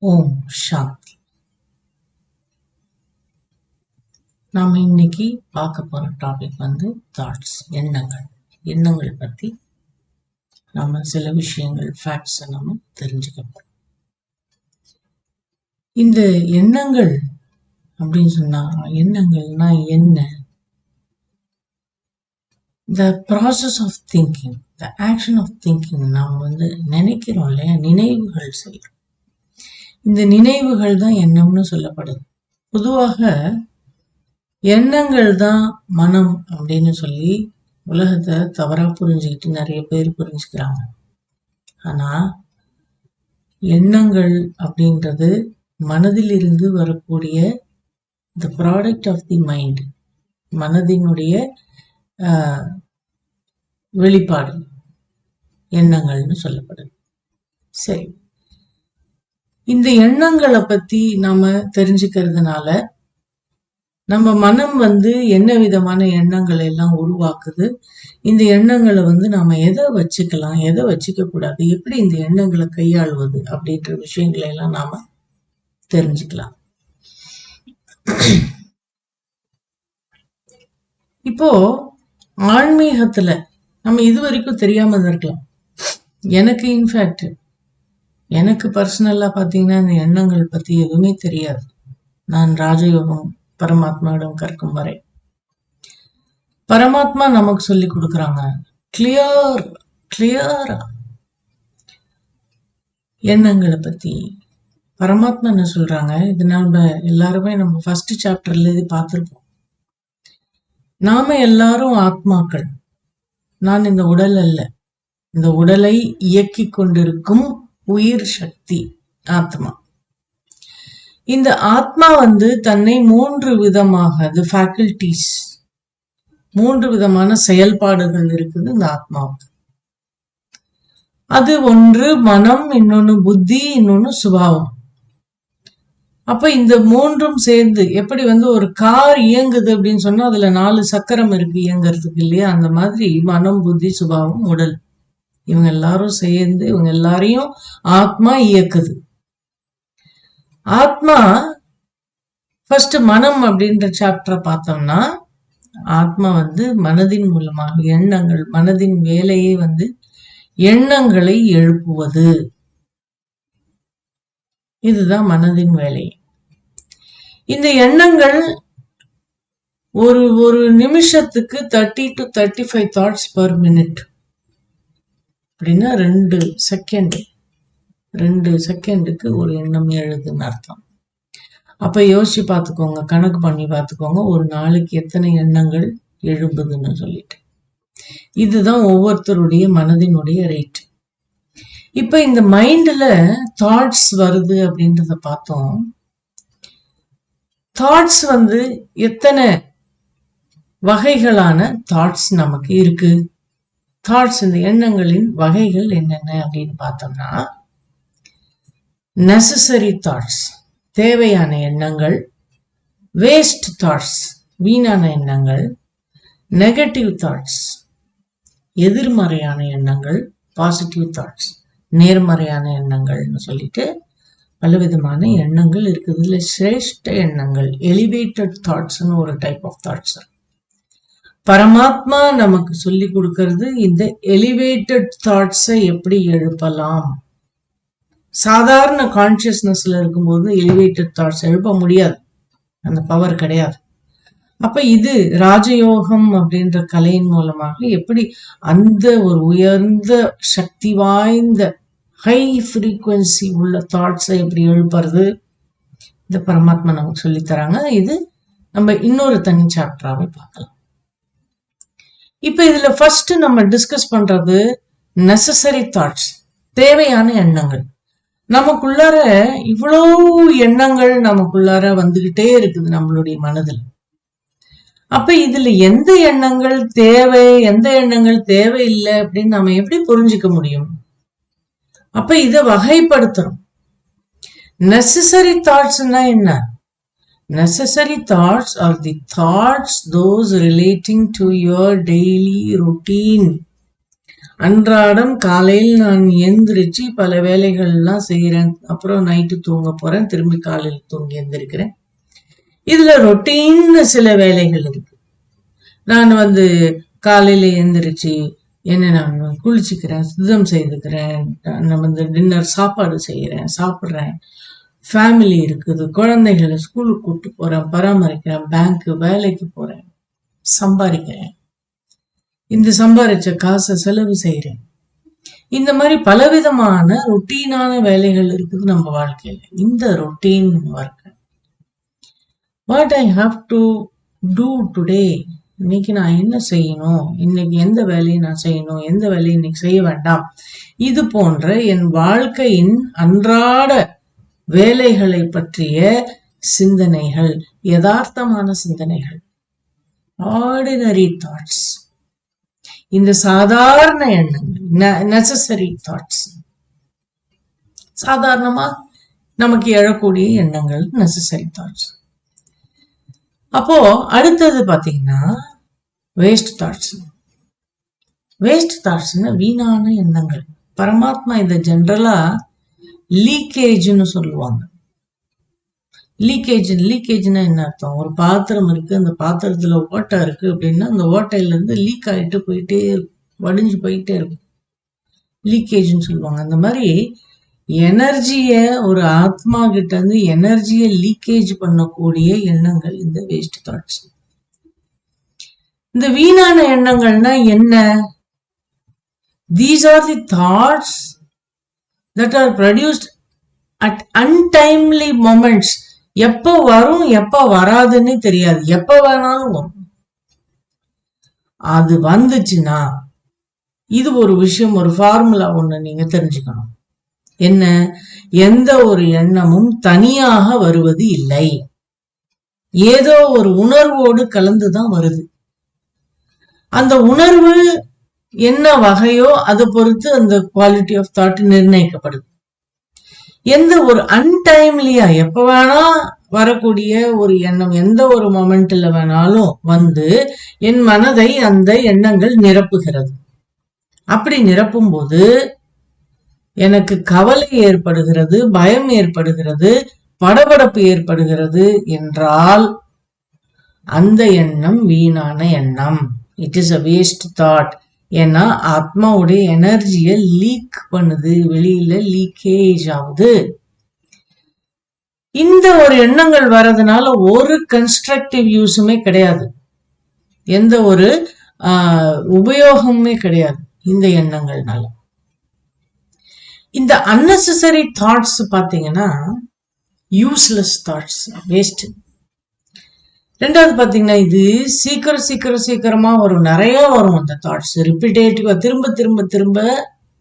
ஓம் சாந்தி. நாம இன்னைக்கு பார்க்க போற டாபிக் தாட்ஸ், எண்ணங்கள் பத்தி நாம சில விஷயங்கள் ஃபேக்ட்ஸ் நம்ம தெரிஞ்சுக்க போறோம். இந்த எண்ணங்கள் அப்படின்னு சொன்னா எண்ணங்கள்னா என்ன? The process of thinking, the action of thinking. நாம் நினைக்கிறோம் இல்லையா, நினைவுகள் செய்யறோம். இந்த நினைவுகள் தான் எண்ணம்னு சொல்லப்படுது. பொதுவாக எண்ணங்கள் தான் மனம் அப்படின்னு சொல்லி உலகத்தை தவறா புரிஞ்சுக்கிட்டு நிறைய பேர் புரிஞ்சுக்கிறாங்க. ஆனா எண்ணங்கள் அப்படின்றது மனதில் இருந்து வரக்கூடிய the product of the mind, மனதினுடைய வெளிப்பாடு எண்ணங்கள்னு சொல்லப்படுது. சரி, இந்த எண்ணங்களை பத்தி நாம தெரிஞ்சுக்கிறதுனால நம்ம மனம் என்ன விதமான எண்ணங்களை எல்லாம் உருவாக்குது, இந்த எண்ணங்களை நாம எதை வச்சுக்கலாம், எதை வச்சுக்க கூடாது, எப்படி இந்த எண்ணங்களை கையாளுவது அப்படின்ற விஷயங்களை எல்லாம் நாம தெரிஞ்சுக்கலாம். இப்போ ஆன்மீகத்துல நம்ம இது வரைக்கும் தெரியாம இருக்கலாம். எனக்கு பர்சனலா பாத்தீங்கன்னா இந்த எண்ணங்கள் பத்தி எதுவுமே தெரியாது. நான் ராஜயோகம் பரமாத்மாவிடம் கற்கும் வரை பரமாத்மா நமக்கு சொல்லி கொடுக்கறாங்க கிளியரா எண்ணங்களை பத்தி. பரமாத்மா என்ன சொல்றாங்க, இது நம்ம எல்லாருமே நம்ம ஃபர்ஸ்ட் சாப்டர்ல இது பார்த்திருப்போம். நாம எல்லாரும் ஆத்மாக்கள். நான் இந்த உடல் அல்ல, இந்த உடலை இயக்கி கொண்டிருக்கும் உயிர் சக்தி ஆத்மா. இந்த ஆத்மா தன்னை 3 விதமாக, அது ஃபேக்கல்டிஸ், 3 விதமான செயல்பாடுகள் இருக்குது இந்த ஆத்மாவுக்கு. அது ஒன்று மனம், இன்னொன்னு புத்தி, இன்னொன்னு சுபாவம். அப்ப இந்த 3ம் சேர்ந்து எப்படி ஒரு கார் இயங்குது அப்படின்னு சொன்னா அதுல 4 சக்கரம் இருக்கு இயங்குறதுக்கு இல்லையா, அந்த மாதிரி மனம், புத்தி, சுபாவம், உடல், இவங்க எல்லாரும் சேர்ந்து இவங்க எல்லாரையும் ஆத்மா இயக்குது. ஆத்மா ஃபர்ஸ்ட் மனம் அப்படின்ற சாப்டரை பார்த்தோம்னா, ஆத்மா மனதின் மூலமாக எண்ணங்கள், மனதின் வேலையை எண்ணங்களை எழுப்புவது. இதுதான் மனதின் வேலை. இந்த எண்ணங்கள் ஒரு நிமிஷத்துக்கு 30 to 35 தாட்ஸ் பர் மினிட். அப்படின்னா 2 செகண்டுக்கு ஒரு எண்ணம் எழுதுன்னு அர்த்தம். அப்ப யோசிச்சு பார்த்துக்கோங்க, கணக்கு பண்ணி பார்த்துக்கோங்க, ஒரு நாளைக்கு எத்தனை எண்ணங்கள் எழும்புதுன்னு சொல்லிட்டு. இதுதான் ஒவ்வொருத்தருடைய மனதினுடைய ரேட். இப்ப இந்த மைண்ட்ல தாட்ஸ் வருது அப்படின்றத பார்த்தோம். தாட்ஸ் எத்தனை வகைகளான தாட்ஸ் நமக்கு இருக்கு. தாட்ஸ், இந்த எண்ணங்களின் வகைகள் என்னென்ன அப்படின்னு பார்த்தோம்னா, நெசசரி தாட்ஸ், தேவையான எண்ணங்கள், வேஸ்ட் தாட்ஸ், வீணான எண்ணங்கள், நெகட்டிவ் தாட்ஸ், எதிர்மறையான எண்ணங்கள், பாசிட்டிவ் தாட்ஸ், நேர்மறையான எண்ணங்கள்னு சொல்லிட்டு பலவிதமான எண்ணங்கள் இருக்குது. இதுல சிரேஷ்ட எண்ணங்கள், எலிவேட்டட் தாட்ஸ்னு ஒரு டைப் ஆஃப் தாட்ஸ். பரமாத்மா நமக்கு சொல்லி கொடுக்கிறது இந்த எலிவேட்டட் தாட்ஸை எப்படி எழுப்பலாம். சாதாரண கான்சியஸ்னஸ்ல இருக்கும்போது எலிவேட்டட் தாட்ஸ் எழுப்ப முடியாது, அந்த பவர் கிடையாது. அப்ப இது ராஜயோகம் அப்படின்ற கலையின் மூலமாக எப்படி அந்த ஒரு உயர்ந்த சக்தி வாய்ந்த ஹை ஃப்ரீக்வன்சி உள்ள தாட்ஸை எப்படி எழுப்புறது, இந்த பரமாத்மா நமக்கு சொல்லி தராங்க. இது நம்ம இன்னொரு தனி சாப்டராகவே பார்க்கலாம். இப்ப இதுல ஃபர்ஸ்ட் நம்ம டிஸ்கஸ் பண்றது நெசசரி தாட்ஸ், தேவையான எண்ணங்கள். நமக்குள்ளார இவ்வளோ எண்ணங்கள் நமக்குள்ளார வந்துகிட்டே இருக்குது நம்மளுடைய மனதில். அப்ப இதுல எந்த எண்ணங்கள் தேவை, எந்த எண்ணங்கள் தேவையில்லை அப்படின்னு நம்ம எப்படி புரிஞ்சுக்க முடியும்? அப்ப இதை வகைப்படுத்துறோம். நெசசரி தாட்ஸ்னா என்ன? Necessary thoughts are the thoughts those relating to your daily routine. அன்றாடம் காலையில் நான் எந்திரிச்சு பல வேலைகள்லாம் செய்யறேன். அப்புறம் நைட்டு தூங்க போறேன். திரும்பி காலையில் தூங்கி எந்திரிக்கிறேன். இதுல ரொட்டீன் சில வேலைகள் இருக்கு. நான் காலையில எந்திரிச்சு நான் குளிச்சுக்கிறேன், சுத்தம் செய்துக்கிறேன், நான் டின்னர் சாப்பாடு செய்யறேன், சாப்பிட்றேன், ஃபேமிலி இருக்குது, குழந்தைகளை ஸ்கூலுக்கு கூப்பிட்டு போறேன், பராமரிக்கிறேன், பேங்க்கு வேலைக்கு போறேன், சம்பாதிக்கிறேன், இந்த சம்பாதிச்ச காசை செலவு செய்யறேன். இந்த மாதிரி பலவிதமான ரொட்டீனான வேலைகள் இருக்குது நம்ம வாழ்க்கையில. இந்த routine work what I have to do today, இன்னைக்கு நான் என்ன செய்யணும், இன்னைக்கு எந்த வேலையை நான் செய்யணும், எந்த வேலையை இன்னைக்கு செய்ய வேண்டாம், இது போன்ற என் வாழ்க்கையின் அன்றாட வேலைகளை பற்றிய சிந்தனைகள், யதார்த்தமான சிந்தனைகள், ஆர்டினரி தாட்ஸ், இந்த சாதாரண எண்ணங்கள், நெசசரி தாட்ஸ், சாதாரணமா நமக்கு எழக்கூடிய எண்ணங்கள், நெசசரி தாட்ஸ். அப்போ அடுத்தது பாத்தீங்கன்னா வேஸ்ட் தாட்ஸ். வேஸ்ட் தாட்ஸ்னா வீணான எண்ணங்கள். பரமாத்மா இத ஜென்ரலா லீக்கேஜ்னு சொல்லுவாங்க. லீக்கேஜ்னா என்ன அர்த்தம்? ஒரு பாத்திரம் இருக்கு, அந்த பாத்திரத்துல ஓட்டை இருக்கு அப்படின்னா அந்த ஓட்டையில இருந்து லீக் ஆயிட்டு போயிட்டே இருக்கும், வடிஞ்சு போயிட்டே இருக்கும், லீக்கேஜ்னு சொல்லுவாங்க. அந்த மாதிரி எனர்ஜிய, ஒரு ஆத்மா கிட்ட இருந்து எனர்ஜியை லீக்கேஜ் பண்ணக்கூடிய எண்ணங்கள் இந்த வேஸ்ட் தாட்ஸ். இந்த வீணான எண்ணங்கள்னா என்ன? These are the thoughts that are produced at untimely moments. எப்ப வரும் எப்ப வராதுன்னு தெரியாது, எப்ப வேணாலும் வரும். அது வந்துச்சுன்னா இது ஒரு விஷயம், ஒரு ஃபார்முலா ஒண்ணு நீங்க தெரிஞ்சுக்கணும். என்ன? எந்த ஒரு எண்ணமும் தனியாக வருவது இல்லை, ஏதோ ஒரு உணர்வோடு கலந்துதான் வருது. அந்த உணர்வு என்ன வகையோ அதை பொறுத்து அந்த குவாலிட்டி ஆஃப் தாட் நிர்ணயிக்கப்படுது. எந்த ஒரு அன்டைம்லியா எப்ப வேணா வரக்கூடிய ஒரு எண்ணம் எந்த ஒரு மொமெண்ட்ல வேணாலும் என் மனதை அந்த எண்ணங்கள் நிரப்புகிறது. அப்படி நிரப்பும் போது எனக்கு கவலை ஏற்படுகிறது, பயம் ஏற்படுகிறது, படபடப்பு ஏற்படுகிறது என்றால் அந்த எண்ணம் வீணான எண்ணம். It is a waste thought. ஏன்னா ஆத்மாவுடைய எனர்ஜியை லீக் பண்ணுது, வெளியில லீக்கேஜ் ஆகுது. இந்த ஒரு எண்ணங்கள் வர்றதுனால ஒரு கன்ஸ்ட்ரக்டிவ் யூஸுமே கிடையாது, எந்த ஒரு உபயோகமுமே கிடையாது இந்த எண்ணங்கள்னால. இந்த அன்னெசரி தாட்ஸ் பாத்தீங்கன்னா யூஸ்லெஸ் தாட்ஸ், வேஸ்ட். ரெண்டாவது பாத்தீங்கன்னா இது சீக்கிரமா வரும், நிறைய வரும். அந்த தாட்ஸ் ரிப்பீட்டேட்டிவா திரும்ப திரும்ப திரும்ப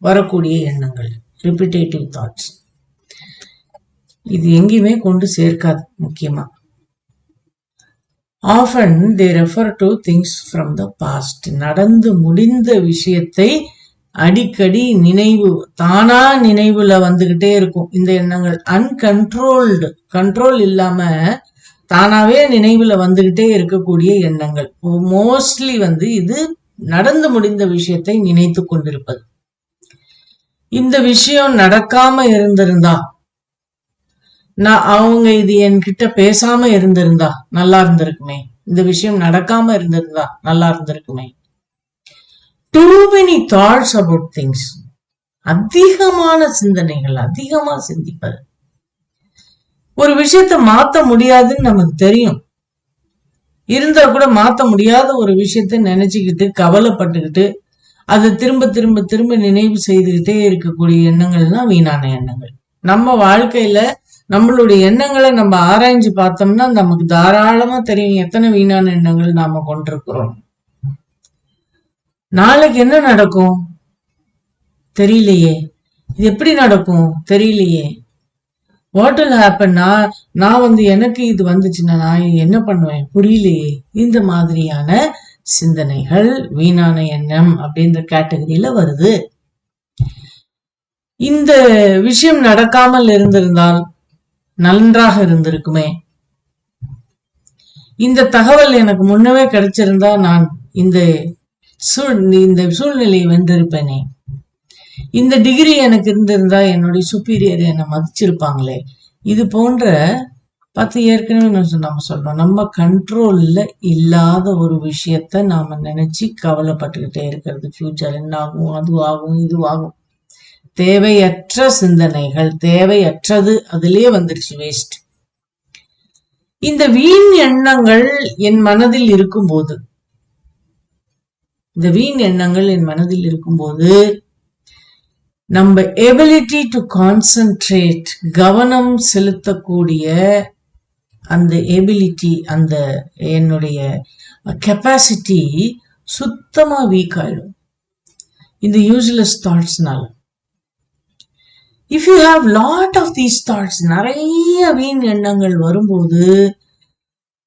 வரக்கூடிய எண்ணங்கள், ரிப்பீட்டேட்டிவ் தாட்ஸ். இது எங்கேயுமே கொண்டு சேர்க்காது. முக்கியமா often they refer to things from the past. நடந்து முடிந்த விஷயத்தை அடிக்கடி தானா நினைவுல வந்துகிட்டே இருக்கும் இந்த எண்ணங்கள். அன்கண்ட்ரோல்டு, கண்ட்ரோல் இல்லாம தானாவே நினைவுல வந்துகிட்டே இருக்கக்கூடிய எண்ணங்கள். மோஸ்ட்லி இது நடந்து முடிந்த விஷயத்தை நினைத்து கொண்டிருப்பது. இந்த விஷயம் நடக்காம இருந்திருந்தா, அவங்க இது என்கிட்ட பேசாம இருந்திருந்தா நல்லா இருந்திருக்குமே, இந்த விஷயம் நடக்காம இருந்திருந்தா நல்லா இருந்திருக்குமே. Too many thoughts about things. அதிகமான சிந்தனைகள், அதிகமா சிந்திப்பது. ஒரு விஷயத்த மாத்த முடியாதுன்னு நமக்கு தெரியும், இருந்தா கூட மாத்த முடியாத ஒரு விஷயத்த நினைச்சுக்கிட்டு கவலைப்பட்டுக்கிட்டு அதை திரும்ப திரும்ப திரும்ப நினைவு செய்துகிட்டே இருக்கக்கூடிய எண்ணங்கள்லாம் வீணான எண்ணங்கள். நம்ம வாழ்க்கையில நம்மளுடைய எண்ணங்களை நம்ம ஆராய்ஞ்சு பார்த்தோம்னா நமக்கு தாராளமா தெரியும் எத்தனை வீணான எண்ணங்கள் நாம கொண்டிருக்கிறோம். நாளைக்கு என்ன நடக்கும் தெரியலையே, இது எப்படி நடக்கும் தெரியலையே, வாட் வில் ஹேப்பன், நான் எனக்கு இது வந்துச்சுன்னா நான் என்ன பண்ணுவேன் புரியலையே. இந்த மாதிரியான சிந்தனைகள் வீணான எண்ணம் அப்படின்ற கேட்டகரியில வருது. இந்த விஷயம் நடக்காமல் இருந்திருந்தால் நன்றாக இருந்திருக்குமே, இந்த தகவல் எனக்கு முன்னவே கிடைச்சிருந்தா நான் இந்த சூழ்நிலையை வென்றிருப்பேனே, இந்த டிகிரி எனக்கு இருந்திருந்தா என்னுடைய சுப்பீரியர் என்னை மதிச்சிருப்பாங்களே. இது போன்ற ஏற்கனவே நம்ம சொல்றோம், நம்ம கண்ட்ரோல்ல இல்லாத ஒரு விஷயத்த நாம நினைச்சு கவலைப்பட்டுக்கிட்டே இருக்கிறது. ஃபியூச்சர் என்ன ஆகும், அதுவாகும், இதுவாகும். தேவையற்ற சிந்தனைகள், தேவையற்றது அதுலயே வந்துருச்சு, வேஸ்ட். இந்த வீண் எண்ணங்கள் என் மனதில் இருக்கும்போது நம்ம எபிலிட்டி டு கான்சென்ட்ரேட், கவனம் செலுத்தக்கூடிய அந்த எபிலிட்டி, அந்த என்னுடைய கெப்பாசிட்டி சுத்தமா வீக் ஆயிடும் இந்த யூஸ்லெஸ் தாட்ஸ்னால. If you have lot of these thoughts, நிறைய வீண் எண்ணங்கள் வரும்போது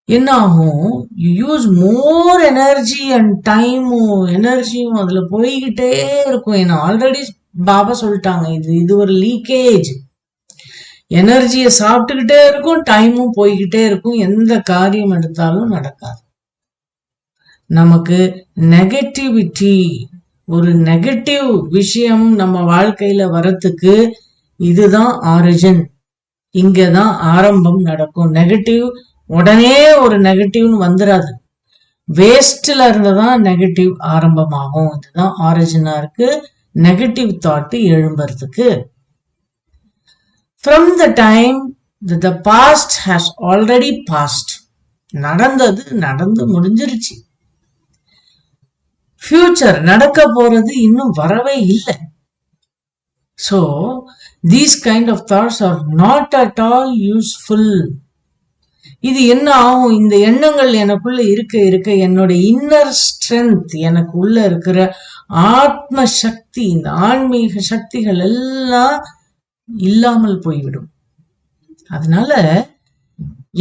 என்ன ஆகும், you use more energy and டைமும் எனர்ஜியும் அதுல போய்கிட்டே இருக்கும். ஏன்னா ஆல்ரெடி பாபா சொல்லிட்டாங்க, இது ஒரு லீக்கேஜ். எனர்ஜியை சாப்பிட்டுக்கிட்டே இருக்கும், டைமும் போய்கிட்டே இருக்கும், எந்த காரியம் எடுத்தாலும் நடக்காது. நமக்கு நெகட்டிவிட்டி, ஒரு நெகட்டிவ் விஷயம் நம்ம வாழ்க்கையில வரத்துக்கு இதுதான் ஆரிஜின், இங்கதான் ஆரம்பம் நடக்கும். நெகட்டிவ் உடனே ஒரு நெகட்டிவ்னு வந்துடாது, வேஸ்ட்ல இருந்துதான் நெகட்டிவ் ஆரம்பமாகும். இதுதான் ஆரிஜினா இருக்கு நெகட்டிவ் தாட் எழும்புறதுக்கு. From the time that the past has already passed, நடந்து முடிஞ்சிருச்சு. ஃபியூச்சர் நடக்க போறது இன்னும் வரவே இல்லை. So these kind of thoughts are not at all useful. இது என்ன ஆகும், இந்த எண்ணங்கள் எனக்குள்ள இருக்க என்னோட இன்னர் ஸ்ட்ரென்த், எனக்கு உள்ள இருக்கிற ஆத்ம சக்தி, இந்த ஆன்மீக சக்திகள் எல்லாம் இல்லாமல் போய்விடும். அதனால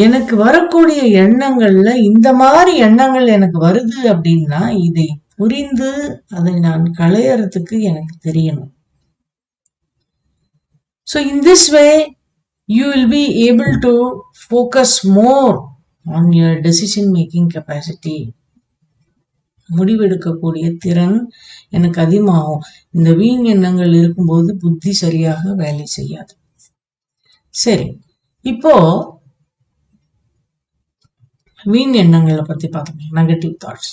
எனக்கு வரக்கூடிய எண்ணங்கள்ல இந்த மாதிரி எண்ணங்கள் எனக்கு வருது அப்படின்னா இதை புரிந்து அதை நான் களையறதுக்கு எனக்கு தெரியணும். So in this way you will be able to focus more on your decision making capacity. முடிவெடுக்கக்கூடிய திறன் எனக்கு அதிகமாகும். இந்த வீண் எண்ணங்கள் இருக்கும்போது புத்தி சரியாக வேலை செய்யாது. சரி, இப்போ வீண் எண்ணங்களை பத்தி பார்த்தோம். நெகட்டிவ் தாட்ஸ்,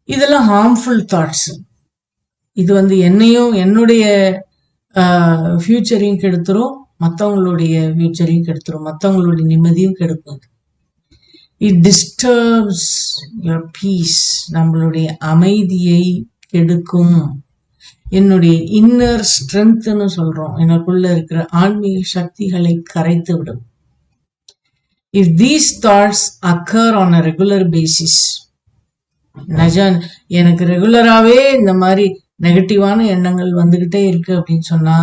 இதெல்லாம் ஹார்ம்ஃபுல் தாட்ஸ். இது என்னையும் என்னுடைய ஃபியூச்சரையும் கெடுத்துரும், மற்றவங்களுடைய ஃபியூச்சரையும் கெடுத்துரும், மற்றவங்களுடைய நிம்மதியும் கெடுக்கும். இட் டிஸ்டர்ப்ஸ் யுவர் பீஸ், நம்மளுடைய அமைதியை கெடுக்கும். என்னுடைய இன்னர் ஸ்ட்ரென்த்னு சொல்றோம், எனக்குள்ள இருக்கிற ஆன்மீக சக்திகளை கரைத்து விடும். If these thoughts occur on a regular basis, எனக்கு ரெகுலராகவே இந்த மாதிரி நெகட்டிவான எண்ணங்கள் வந்துகிட்டே இருக்கு அப்படின்னு சொன்னா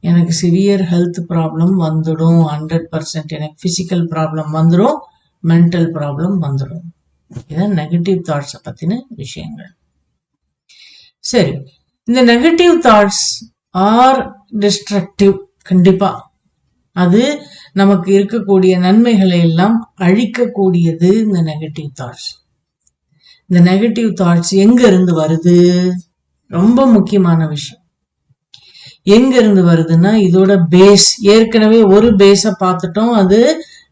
எனக்கு சிவியர் ஹெல்த் ப்ராப்ளம் வந்துடும். 100% எனக்கு பிசிக்கல் ப்ராப்ளம் வந்துடும், மென்டல் ப்ராப்ளம் வந்துடும். இதான் நெகட்டிவ் தாட்ஸை பத்தின விஷயங்கள். சரி, இந்த நெகட்டிவ் தாட்ஸ் ஆர் டிஸ்ட்ரக்டிவ். கண்டிப்பா அது நமக்கு இருக்கக்கூடிய நன்மைகளை எல்லாம் அழிக்கக்கூடியது இந்த நெகட்டிவ் தாட்ஸ். இந்த நெகட்டிவ் தாட்ஸ் எங்க இருந்து வருது, ரொம்ப முக்கியமான விஷயம். எங்க இருந்து வருதுன்னா இதோட பேஸ், ஏற்கனவே ஒரு பேஸ பார்த்துட்டோம், அது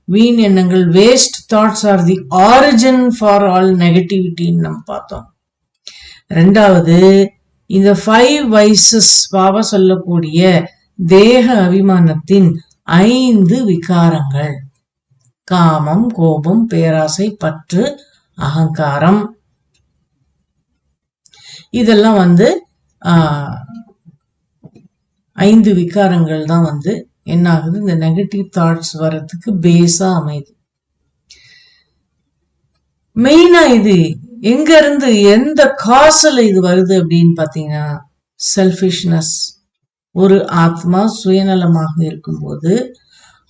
வீண் எண்ணங்கள். Waste thoughts are the origin for all நெகட்டிவிட்டின்னு நம்ம பார்த்தோம். ரெண்டாவது, இந்த 5 vices பாபா சொல்லக்கூடிய தேக அபிமானத்தின் 5 விகாரங்கள், காமம், கோபம், பேராசை, பற்று, அகங்காரம், இதெல்லாம் 5 விகாரங்கள் தான் என்ன ஆகுது, இந்த நெகட்டிவ் தாட்ஸ் வர்றதுக்கு பேஸா அமைது. மெயினா இது எங்க இருந்து, எந்த காசுல இது வருது அப்படின்னு பாத்தீங்கன்னா செல்ஃபிஷ்னஸ். ஒரு ஆத்மா சுயநலமாக இருக்கும்போது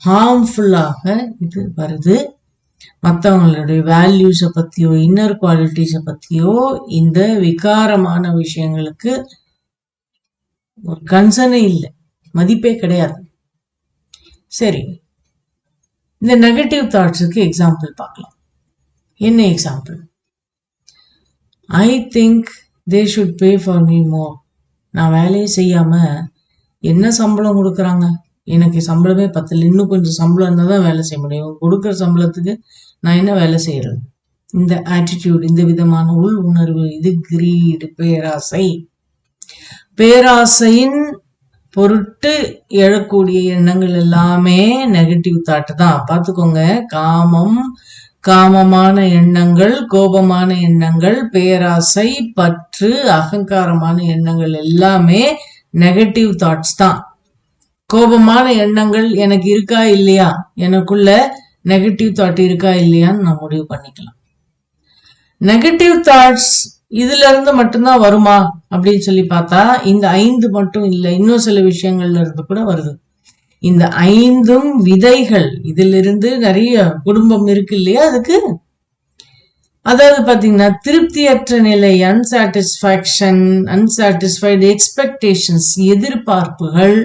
ஹார்ம்ஃபுல்லாக இது வருது. மற்றவங்களுடைய வேல்யூஸை பத்தியோ இன்னர் குவாலிட்டிஸை பத்தியோ இந்த விகாரமான விஷயங்களுக்கு ஒரு கன்சர்னே இல்லை, மதிப்பே கிடையாது. சரி, இந்த நெகட்டிவ் தாட்ஸுக்கு எக்ஸாம்பிள் பார்க்கலாம். என்ன example? I think they should pay for me more. நான் வேலையை செய்யாம என்ன சம்பளம் கொடுக்குறாங்க, எனக்கு சம்பளமே பத்தல, இன்னும் கொஞ்சம் சம்பளம் இருந்தால் தான் வேலை செய்ய முடியும், கொடுக்குற சம்பளத்துக்கு நான் என்ன வேலை செய்யறது? இந்த ஆட்டிடியூட், இந்த விதமான உள் உணர்வு, இது கிரீடு, பேராசை. பேராசையின் பொருட்டு எழக்கூடிய எண்ணங்கள் எல்லாமே நெகட்டிவ் தாட் தான். பார்த்துக்கோங்க, காமம், காமமான எண்ணங்கள், கோபமான எண்ணங்கள், பேராசை, பற்று, அகங்காரமான எண்ணங்கள் எல்லாமே நெகட்டிவ் தாட்ஸ் தான். கோபமான எண்ணங்கள் எனக்கு இருக்கா இல்லையா, எனக்குள்ள நெகட்டிவ் தாட் இருக்கா இல்லையான்னு நான் முடிவு பண்ணிக்கலாம். நெகட்டிவ் தாட்ஸ் இதுல இருந்து மட்டும்தான் வருமா அப்படின்னு சொல்லி பார்த்தா இந்த 5 மட்டும் இல்லை, இன்னும் சில விஷயங்கள்ல இருந்து கூட வருது. இந்த 5ம் விதைகள். இதுல இருந்து நிறைய குடும்பம் இருக்கு இல்லையா அதுக்கு. அதாவது பாத்தீங்கன்னா திருப்தியற்ற நிலை, அன்சாட்டிஸ்பாக்சன், அன்சாட்டிஸ்ஃபைடு எக்ஸ்பெக்டேஷன்ஸ், எதிர்பார்ப்புகள்,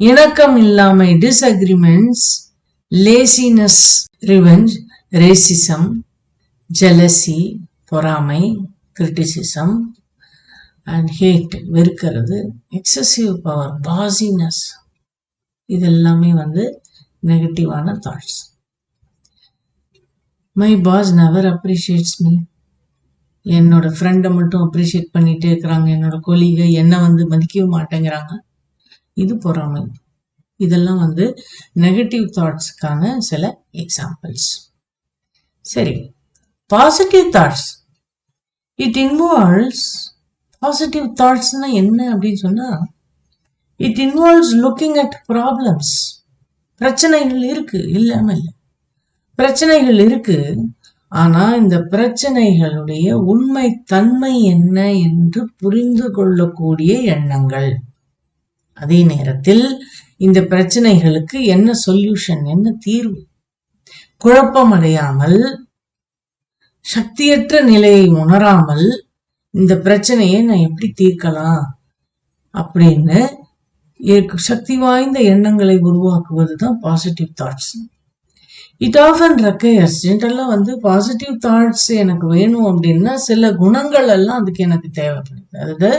இணக்கம் இல்லாமை, disagreements, laziness, revenge, racism, jealousy, பொறாமை, கிரிட்டிசிசம் அண்ட் ஹேட், வெறுக்கிறது, எக்ஸசிவ் பவர், பாசினஸ், இதெல்லாமே நெகட்டிவான thoughts. My boss never appreciates me. என்னோட ஃப்ரெண்டை மட்டும் அப்ரிஷியேட் பண்ணிட்டே இருக்கிறாங்க, என்னோட கொலீகை என்ன மதிக்கவே மாட்டேங்கிறாங்க. இது பொறாமை. இதெல்லாம் நெகட்டிவ் தாட்ஸ்க்கான சில எக்ஸாம்பிள்ஸ். சரி, positive thoughts. It involves, positive தாட்ஸ்னா என்ன அப்படின்னு சொன்னா, it involves looking at problems. பிரச்சனைகள் இருக்கு, இல்லாம இல்லை, பிரச்சனைகள் இருக்கு. ஆனா இந்த பிரச்சனைகளுடைய உண்மை தன்மை என்ன என்று புரிந்து கொள்ளக்கூடிய எண்ணங்கள். அதே நேரத்தில் இந்த பிரச்சனைகளுக்கு என்ன சொல்யூஷன், என்ன தீர்வு, குழப்பம் அடையாமல், சக்தியற்ற நிலையை உணராமல் இந்த பிரச்சனையை நான் எப்படி தீர்க்கலாம் அப்படின்னு சக்தி வாய்ந்த எண்ணங்களை உருவாக்குவதுதான் positive thoughts. It often requires. ஜென்ரலா பாசிட்டிவ் தாட்ஸ் எனக்கு வேணும் அப்படின்னா சில குணங்கள் எல்லாம் அதுக்கு எனக்கு தேவைப்படுது. அதாவது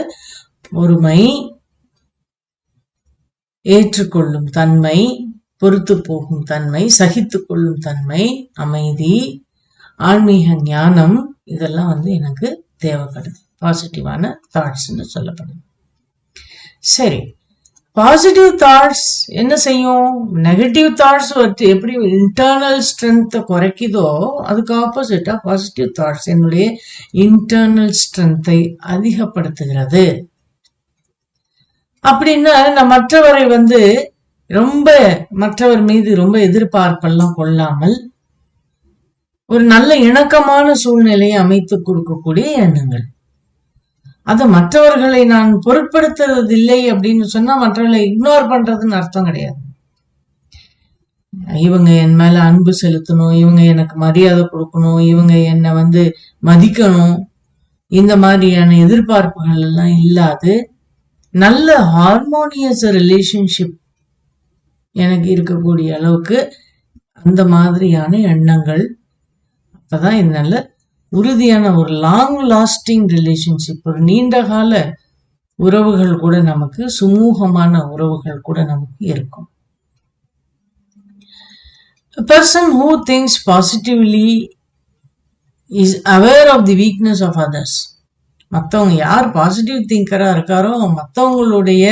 பொறுமை, ஏற்றுக்கொள்ளும் தன்மை, பொறுத்து போகும் தன்மை, சகித்து கொள்ளும் தன்மை, அமைதி, ஆன்மீக ஞானம், இதெல்லாம் எனக்கு தேவைப்படுது. பாசிட்டிவான தாட்ஸ்ன்னு சொல்லப்படுது. சரி, பாசிட்டிவ் தாட்ஸ் என்ன செய்யும்? நெகட்டிவ் தாட்ஸ் எப்படி இன்டர்னல் ஸ்ட்ரென்த்தை குறைக்குதோ அதுக்கு ஆப்போசிட்டா பாசிட்டிவ் தாட்ஸ் என்னுடைய இன்டர்னல் ஸ்ட்ரென்த்தை அதிகப்படுத்துகிறது. அப்படின்னா நான் மற்றவரை ரொம்ப மற்றவர் மீது ரொம்ப எதிர்பார்ப்பெல்லாம் கொள்ளாமல் ஒரு நல்ல இணக்கமான சூழ்நிலையை அமைத்து கொடுக்கக்கூடிய எண்ணங்கள். அத மற்றவர்களை நான் பொருட்படுத்துவதில்லை அப்படின்னு சொன்னா மற்றவர்களை இக்னோர் பண்றதுன்னு அர்த்தம் கிடையாது. இவங்க என் மேல அன்பு செலுத்தணும், இவங்க எனக்கு மரியாதை கொடுக்கணும், இவங்க என்னை மதிக்கணும், இந்த மாதிரியான எதிர்பார்ப்புகள் எல்லாம் இல்லாது நல்ல ஹார்மோனியஸ் ரிலேஷன்ஷிப் எனக்கு இருக்கக்கூடிய அளவுக்கு அந்த மாதிரியான எண்ணங்கள். அப்பதான் இது நல்ல உறுதியான ஒரு லாங் லாஸ்டிங் ரிலேஷன்ஷிப், ஒரு நீண்ட கால உறவுகள் கூட நமக்கு, சுமூகமான உறவுகள் கூட நமக்கு இருக்கும். A person who thinks positively is aware of the weakness of others. மற்றவங்க யார் பாசிட்டிவ் திங்கரா இருக்காரோ மற்றவங்களுடைய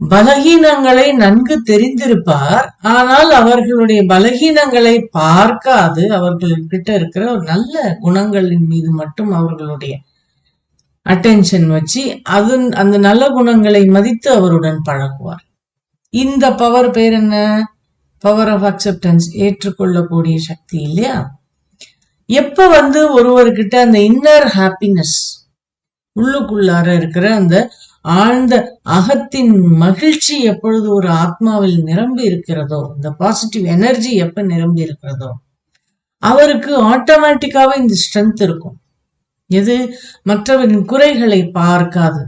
பலகீனங்களை நன்கு தெரிந்திருப்பார். ஆனால் அவர்களுடைய பலகீனங்களை பார்க்காது, அவர்கள்கிட்ட இருக்கிற ஒரு நல்ல குணங்களின் மீது மட்டும் அவர்களுடைய அட்டென்ஷன் வச்சு அந்த நல்ல குணங்களை மதித்து அவருடன் பழகுவார். இந்த பவர் பேர் என்ன? பவர் ஆஃப் அக்செப்டன்ஸ், ஏற்றுக்கொள்ளக்கூடிய சக்தி இல்லையா? எப்ப ஒருவர்கிட்ட அந்த இன்னர் ஹாப்பினஸ், உள்ளுக்குள்ளார இருக்கிற அந்த ஆழ்ந்த அகத்தின் மகிழ்ச்சி எப்பொழுது ஒரு ஆத்மாவில் நிரம்பி இருக்கிறதோ, இந்த பாசிட்டிவ் எனர்ஜி எப்ப நிரம்பி இருக்கிறதோ அவருக்கு ஆட்டோமேட்டிக்காவே இந்த ஸ்ட்ரென்த் இருக்கும். எது? மற்றவரின் குறைகளை பார்க்காது,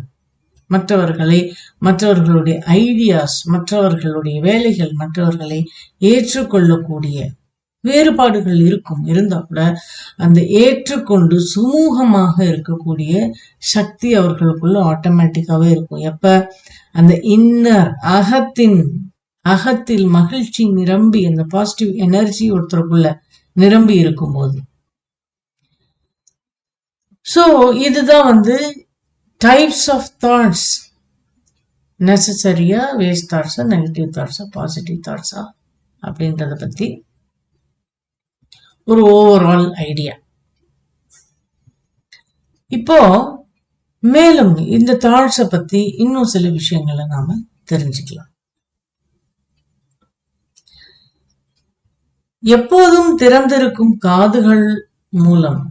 மற்றவர்களுடைய ஐடியாஸ், மற்றவர்களுடைய வேலைகள், மற்றவர்களை ஏற்றுக்கொள்ளக்கூடிய வேறுபாடுகள் இருந்தா கூட அந்த ஏற்றுக்கொண்டு சுமூகமாக இருக்கக்கூடிய சக்தி அவர்களுக்குள்ள ஆட்டோமேட்டிக்காவே இருக்கும். எப்ப அந்த இன்னர் அகத்தில் மகிழ்ச்சி நிரம்பி அந்த பாசிட்டிவ் எனர்ஜி ஒருத்தருக்குள்ள நிரம்பி இருக்கும்போது. சோ இதுதான் டைப்ஸ் ஆஃப் தாட்ஸ். நெசசரியா, வேஸ்ட் தாட்ஸா, நெகட்டிவ் தாட்ஸா, பாசிட்டிவ் தாட்ஸா அப்படின்றத பத்தி ஒரு ஓவரால் ஐடியா. இப்போ மேலும் இந்த தாட்ஸை பத்தி இன்னும் சில விஷயங்களை நாம தெரிஞ்சுக்கலாம். எப்போதும் திறந்திருக்கும் காதுகள் மூலம்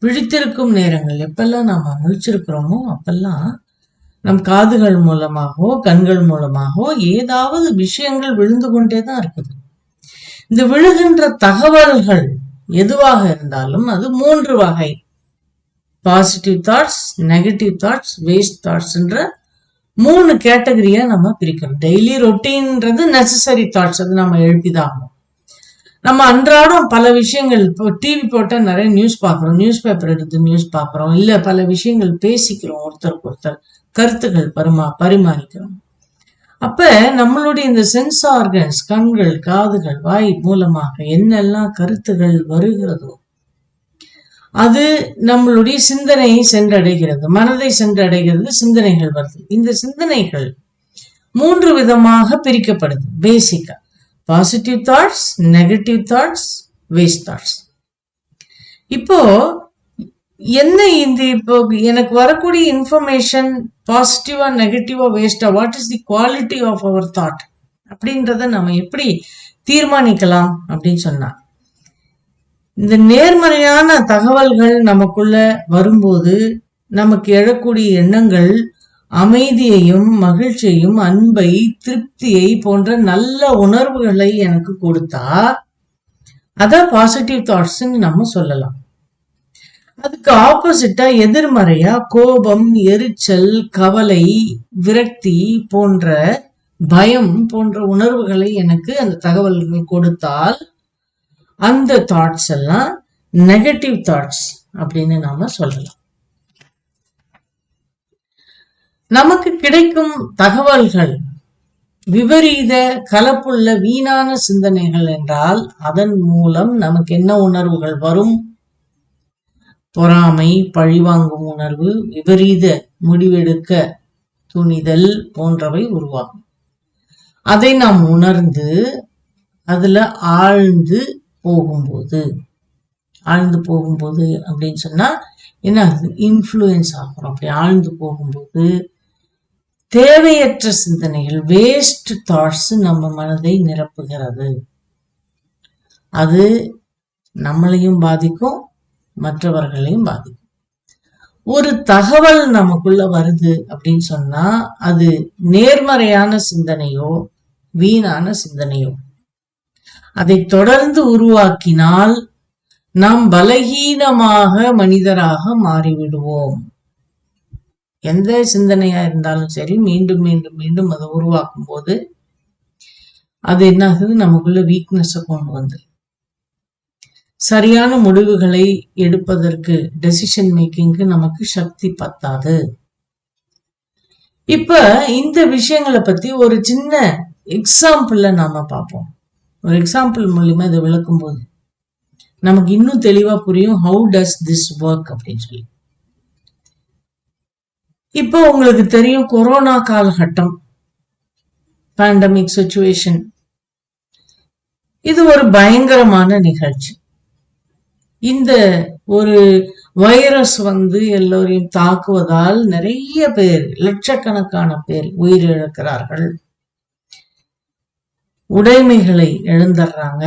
விழித்திருக்கும் நேரங்கள், எப்பெல்லாம் நாம முழிச்சிருக்கிறோமோ அப்பெல்லாம் நம் காதுகள் மூலமாகவோ கண்கள் மூலமாகவோ ஏதாவது விஷயங்கள் விழுந்து கொண்டேதான் இருக்குது. இந்த விழுகின்ற தகவல்கள் எதுவாக இருந்தாலும் அது 3 வகை: positive thoughts, negative thoughts, waste thoughts என்ற 3 கேட்டகரியா நம்ம பிரிக்கிறோம். டெய்லி ரொட்டீன்ன்றது நெசசரி தாட்ஸ், அது நம்ம எழுப்பிதாகும். நம்ம அன்றாடம் பல விஷயங்கள், இப்போ டிவி போட்டா நிறைய நியூஸ் பார்க்குறோம், நியூஸ் பேப்பர் எடுத்து நியூஸ் பார்க்குறோம், இல்ல பல விஷயங்கள் பேசிக்கிறோம், ஒருத்தருக்கு ஒருத்தர் கருத்துக்கள் பரிமாறிக்கிறோம். அப்ப நம்மளுடைய இந்த சென்ஸ் ஆர்கன்ஸ், கண்கள், காதுகள், வாய் மூலமாக என்னெல்லாம் கருத்துகள் வருகிறதோ அது நம்மளுடைய சிந்தனையை சென்றடைகிறது, மனதை சென்றடைகிறது, சிந்தனைகள் வருது. இந்த சிந்தனைகள் 3 விதமாக பிரிக்கப்படுது பேசிக்கா: positive thoughts, negative thoughts, waste thoughts. இப்போ என்ன இப்போ எனக்கு வரக்கூடிய இன்ஃபர்மேஷன் பாசிட்டிவா, நெகட்டிவா, வேஸ்டா, what is the quality of our thought அப்படின்றத நம்ம எப்படி தீர்மானிக்கலாம் அப்படின்னு சொன்னா, இந்த நேர்மறையான தகவல்கள் நமக்குள்ள வரும்போது நமக்கு எழக்கூடிய எண்ணங்கள் அமைதியையும் மகிழ்ச்சியையும் அன்பை திருப்தியை போன்ற நல்ல உணர்வுகளை எனக்கு கொடுத்தா அத பாசிட்டிவ் தாட்ஸ் நம்ம சொல்லலாம். அதுக்கு ஆப்போசிட்டா எதிர்மறையா கோபம், எரிச்சல், கவலை, விரக்தி போன்ற பயம் போன்ற உணர்வுகளை எனக்கு அந்த தகவல்கள் கொடுத்தால் அந்த தாட்ஸ் எல்லாம் நெகட்டிவ் தாட்ஸ் அப்படின்னு நாம சொல்லலாம். நமக்கு கிடைக்கும் தகவல்கள் விபரீத கலப்புள்ள வீணான சிந்தனைகள் என்றால் அதன் மூலம் நமக்கு என்ன உணர்வுகள் வரும்? பொறாமை, பழிவாங்கும் உணர்வு, விபரீத முடிவெடுக்க துணிதல் போன்றவை உருவாகும். அதை நாம் உணர்ந்து அதுல ஆழ்ந்து போகும்போது அப்படின்னு சொன்னா என்ன, இன்ஃப்ளூயன்ஸ் ஆகிறோம். அப்படி ஆழ்ந்து போகும்போது தேவையற்ற சிந்தனைகள், வேஸ்ட் தாட்ஸ் நம்ம மனதை நிரப்புகிறது. அது நம்மளையும் பாதிக்கும், மற்றவர்களையும் பாதிக்கும். ஒரு தகவல் நமக்குள்ள வருது அப்படின்னு சொன்னா அது நேர்மறையான சிந்தனையோ வீணான சிந்தனையோ அதை தொடர்ந்து உருவாக்கினால் நாம் பலகீனமாக மனிதராக மாறிவிடுவோம். எந்த சிந்தனையா இருந்தாலும் சரி, மீண்டும் மீண்டும் மீண்டும் அதை உருவாக்கும் போது அது என்ன ஆகுது, நமக்குள்ள வீக்னஸை கொண்டு வந்து சரியான முடிவுகளை எடுப்பதற்கு, டெசிஷன் மேக்கிங்க்கு நமக்கு சக்தி பத்தாது. இப்ப இந்த விஷயங்களை பத்தி ஒரு சின்ன எக்ஸாம்பிள்ல நாம பார்ப்போம். ஒரு எக்ஸாம்பிள் மூலியமா இதை விளக்கும் போது நமக்கு இன்னும் தெளிவா புரியும் ஹவு டஸ் திஸ் ஒர்க் அப்படின்னு சொல்லி. இப்போ உங்களுக்கு தெரியும், கொரோனா காலகட்டம், பேண்டமிக் சிச்சுவேஷன், இது ஒரு பயங்கரமான நிகழ்ச்சி. இந்த ஒரு வைரஸ் எல்லோரையும் தாக்குவதால் நிறைய பேர், லட்சக்கணக்கான பேர் உயிரிழக்கிறார்கள், உடைமைகளை இழந்துடுறாங்க,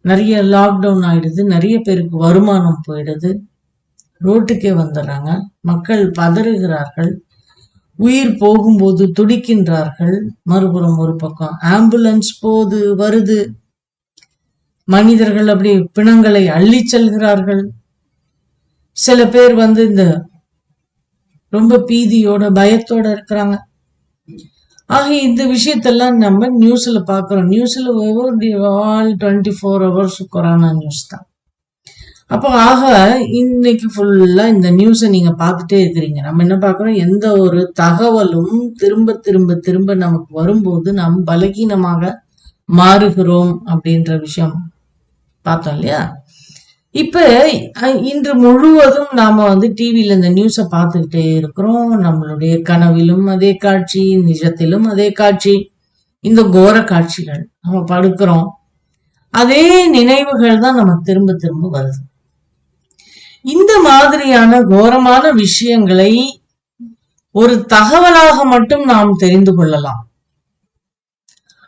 நிறைய லாக்டவுன் ஆயிடுது, நிறைய பேருக்கு வருமானம் போயிடுது, ரோட்டுக்கே வந்துடுறாங்க, மக்கள் பதறுகிறார்கள், உயிர் போகும்போது துடிக்கின்றார்கள். மறுபுறம் ஒரு பக்கம் ஆம்புலன்ஸ் வருது, மனிதர்கள் அப்படி பிணங்களை அள்ளி செல்கிறார்கள். சில பேர் இந்த ரொம்ப பீதியோட பயத்தோட இருக்கிறாங்க. ஆக இந்த விஷயத்தெல்லாம் நம்ம நியூஸ்ல பாக்குறோம். நியூஸ்ல ஆல் 24 hours கொரோனா நியூஸ் தான். அப்போ ஆக இன்னைக்கு ஃபுல்லா இந்த நியூஸை நீங்க பார்த்துட்டே இருக்கிறீங்க. நம்ம என்ன பார்க்குறோம், எந்த ஒரு தகவலும் திரும்ப திரும்ப திரும்ப நமக்கு வரும்போது நாம் பலகீனமாக மாறுகிறோம் அப்படின்ற விஷயம் பார்த்தோம் இல்லையா? இப்ப இன்று முழுவதும் நாம வந்து டிவியில இந்த நியூஸை பார்த்துக்கிட்டே இருக்கிறோம். நம்மளுடைய கனவிலும் அதே காட்சி, நிஜத்திலும் அதே காட்சி, இந்த கோர காட்சிகள் நம்ம படுக்கிறோம். அதே நினைவுகள் தான் நமக்கு திரும்ப திரும்ப வருது. இந்த மாதிரியான கோரமான விஷயங்களை ஒரு தகவலாக மட்டும் நாம் தெரிந்து கொள்ளலாம்.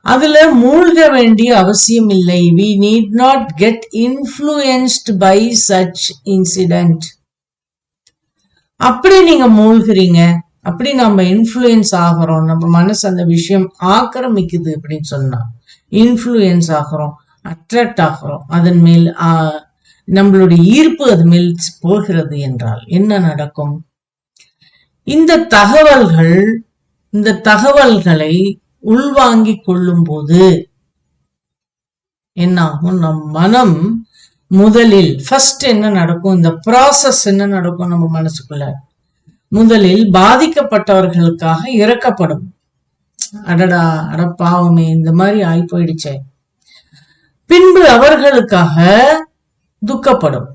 அதுல மூழ்க வேண்டிய அவசியம் இல்லை. we need not get influenced by such incident. அப்படி நீங்க மூழ்கிறீங்க, அப்படி நம்ம இன்ஃப்ளூயன்ஸ் ஆகிறோம், நம்ம மனசு அந்த விஷயம் ஆக்கிரமிக்குது அப்படின்னு சொன்னா இன்ஃப்ளூயன்ஸ் ஆகிறோம், அட்ராக்ட் ஆகிறோம், அதன் மேல் நம்மளுடைய ஈர்ப்பு அது மேல் போகிறது என்றால் என்ன நடக்கும்? இந்த தகவல்களை உள்வாங்கிக் கொள்ளும் போது என்ன ஆகும்? நம் மனம் முதலில் ஃபர்ஸ்ட் என்ன நடக்கும், இந்த ப்ராசஸ் என்ன நடக்கும் நம்ம மனசுக்குள்ள? முதலில் பாதிக்கப்பட்டவர்களுக்காக இறக்கப்படும். அடடா அடப்பாவுமே இந்த மாதிரி ஆகி போயிடுச்சே. பின்பு அவர்களுக்காக துக்கப்படும்.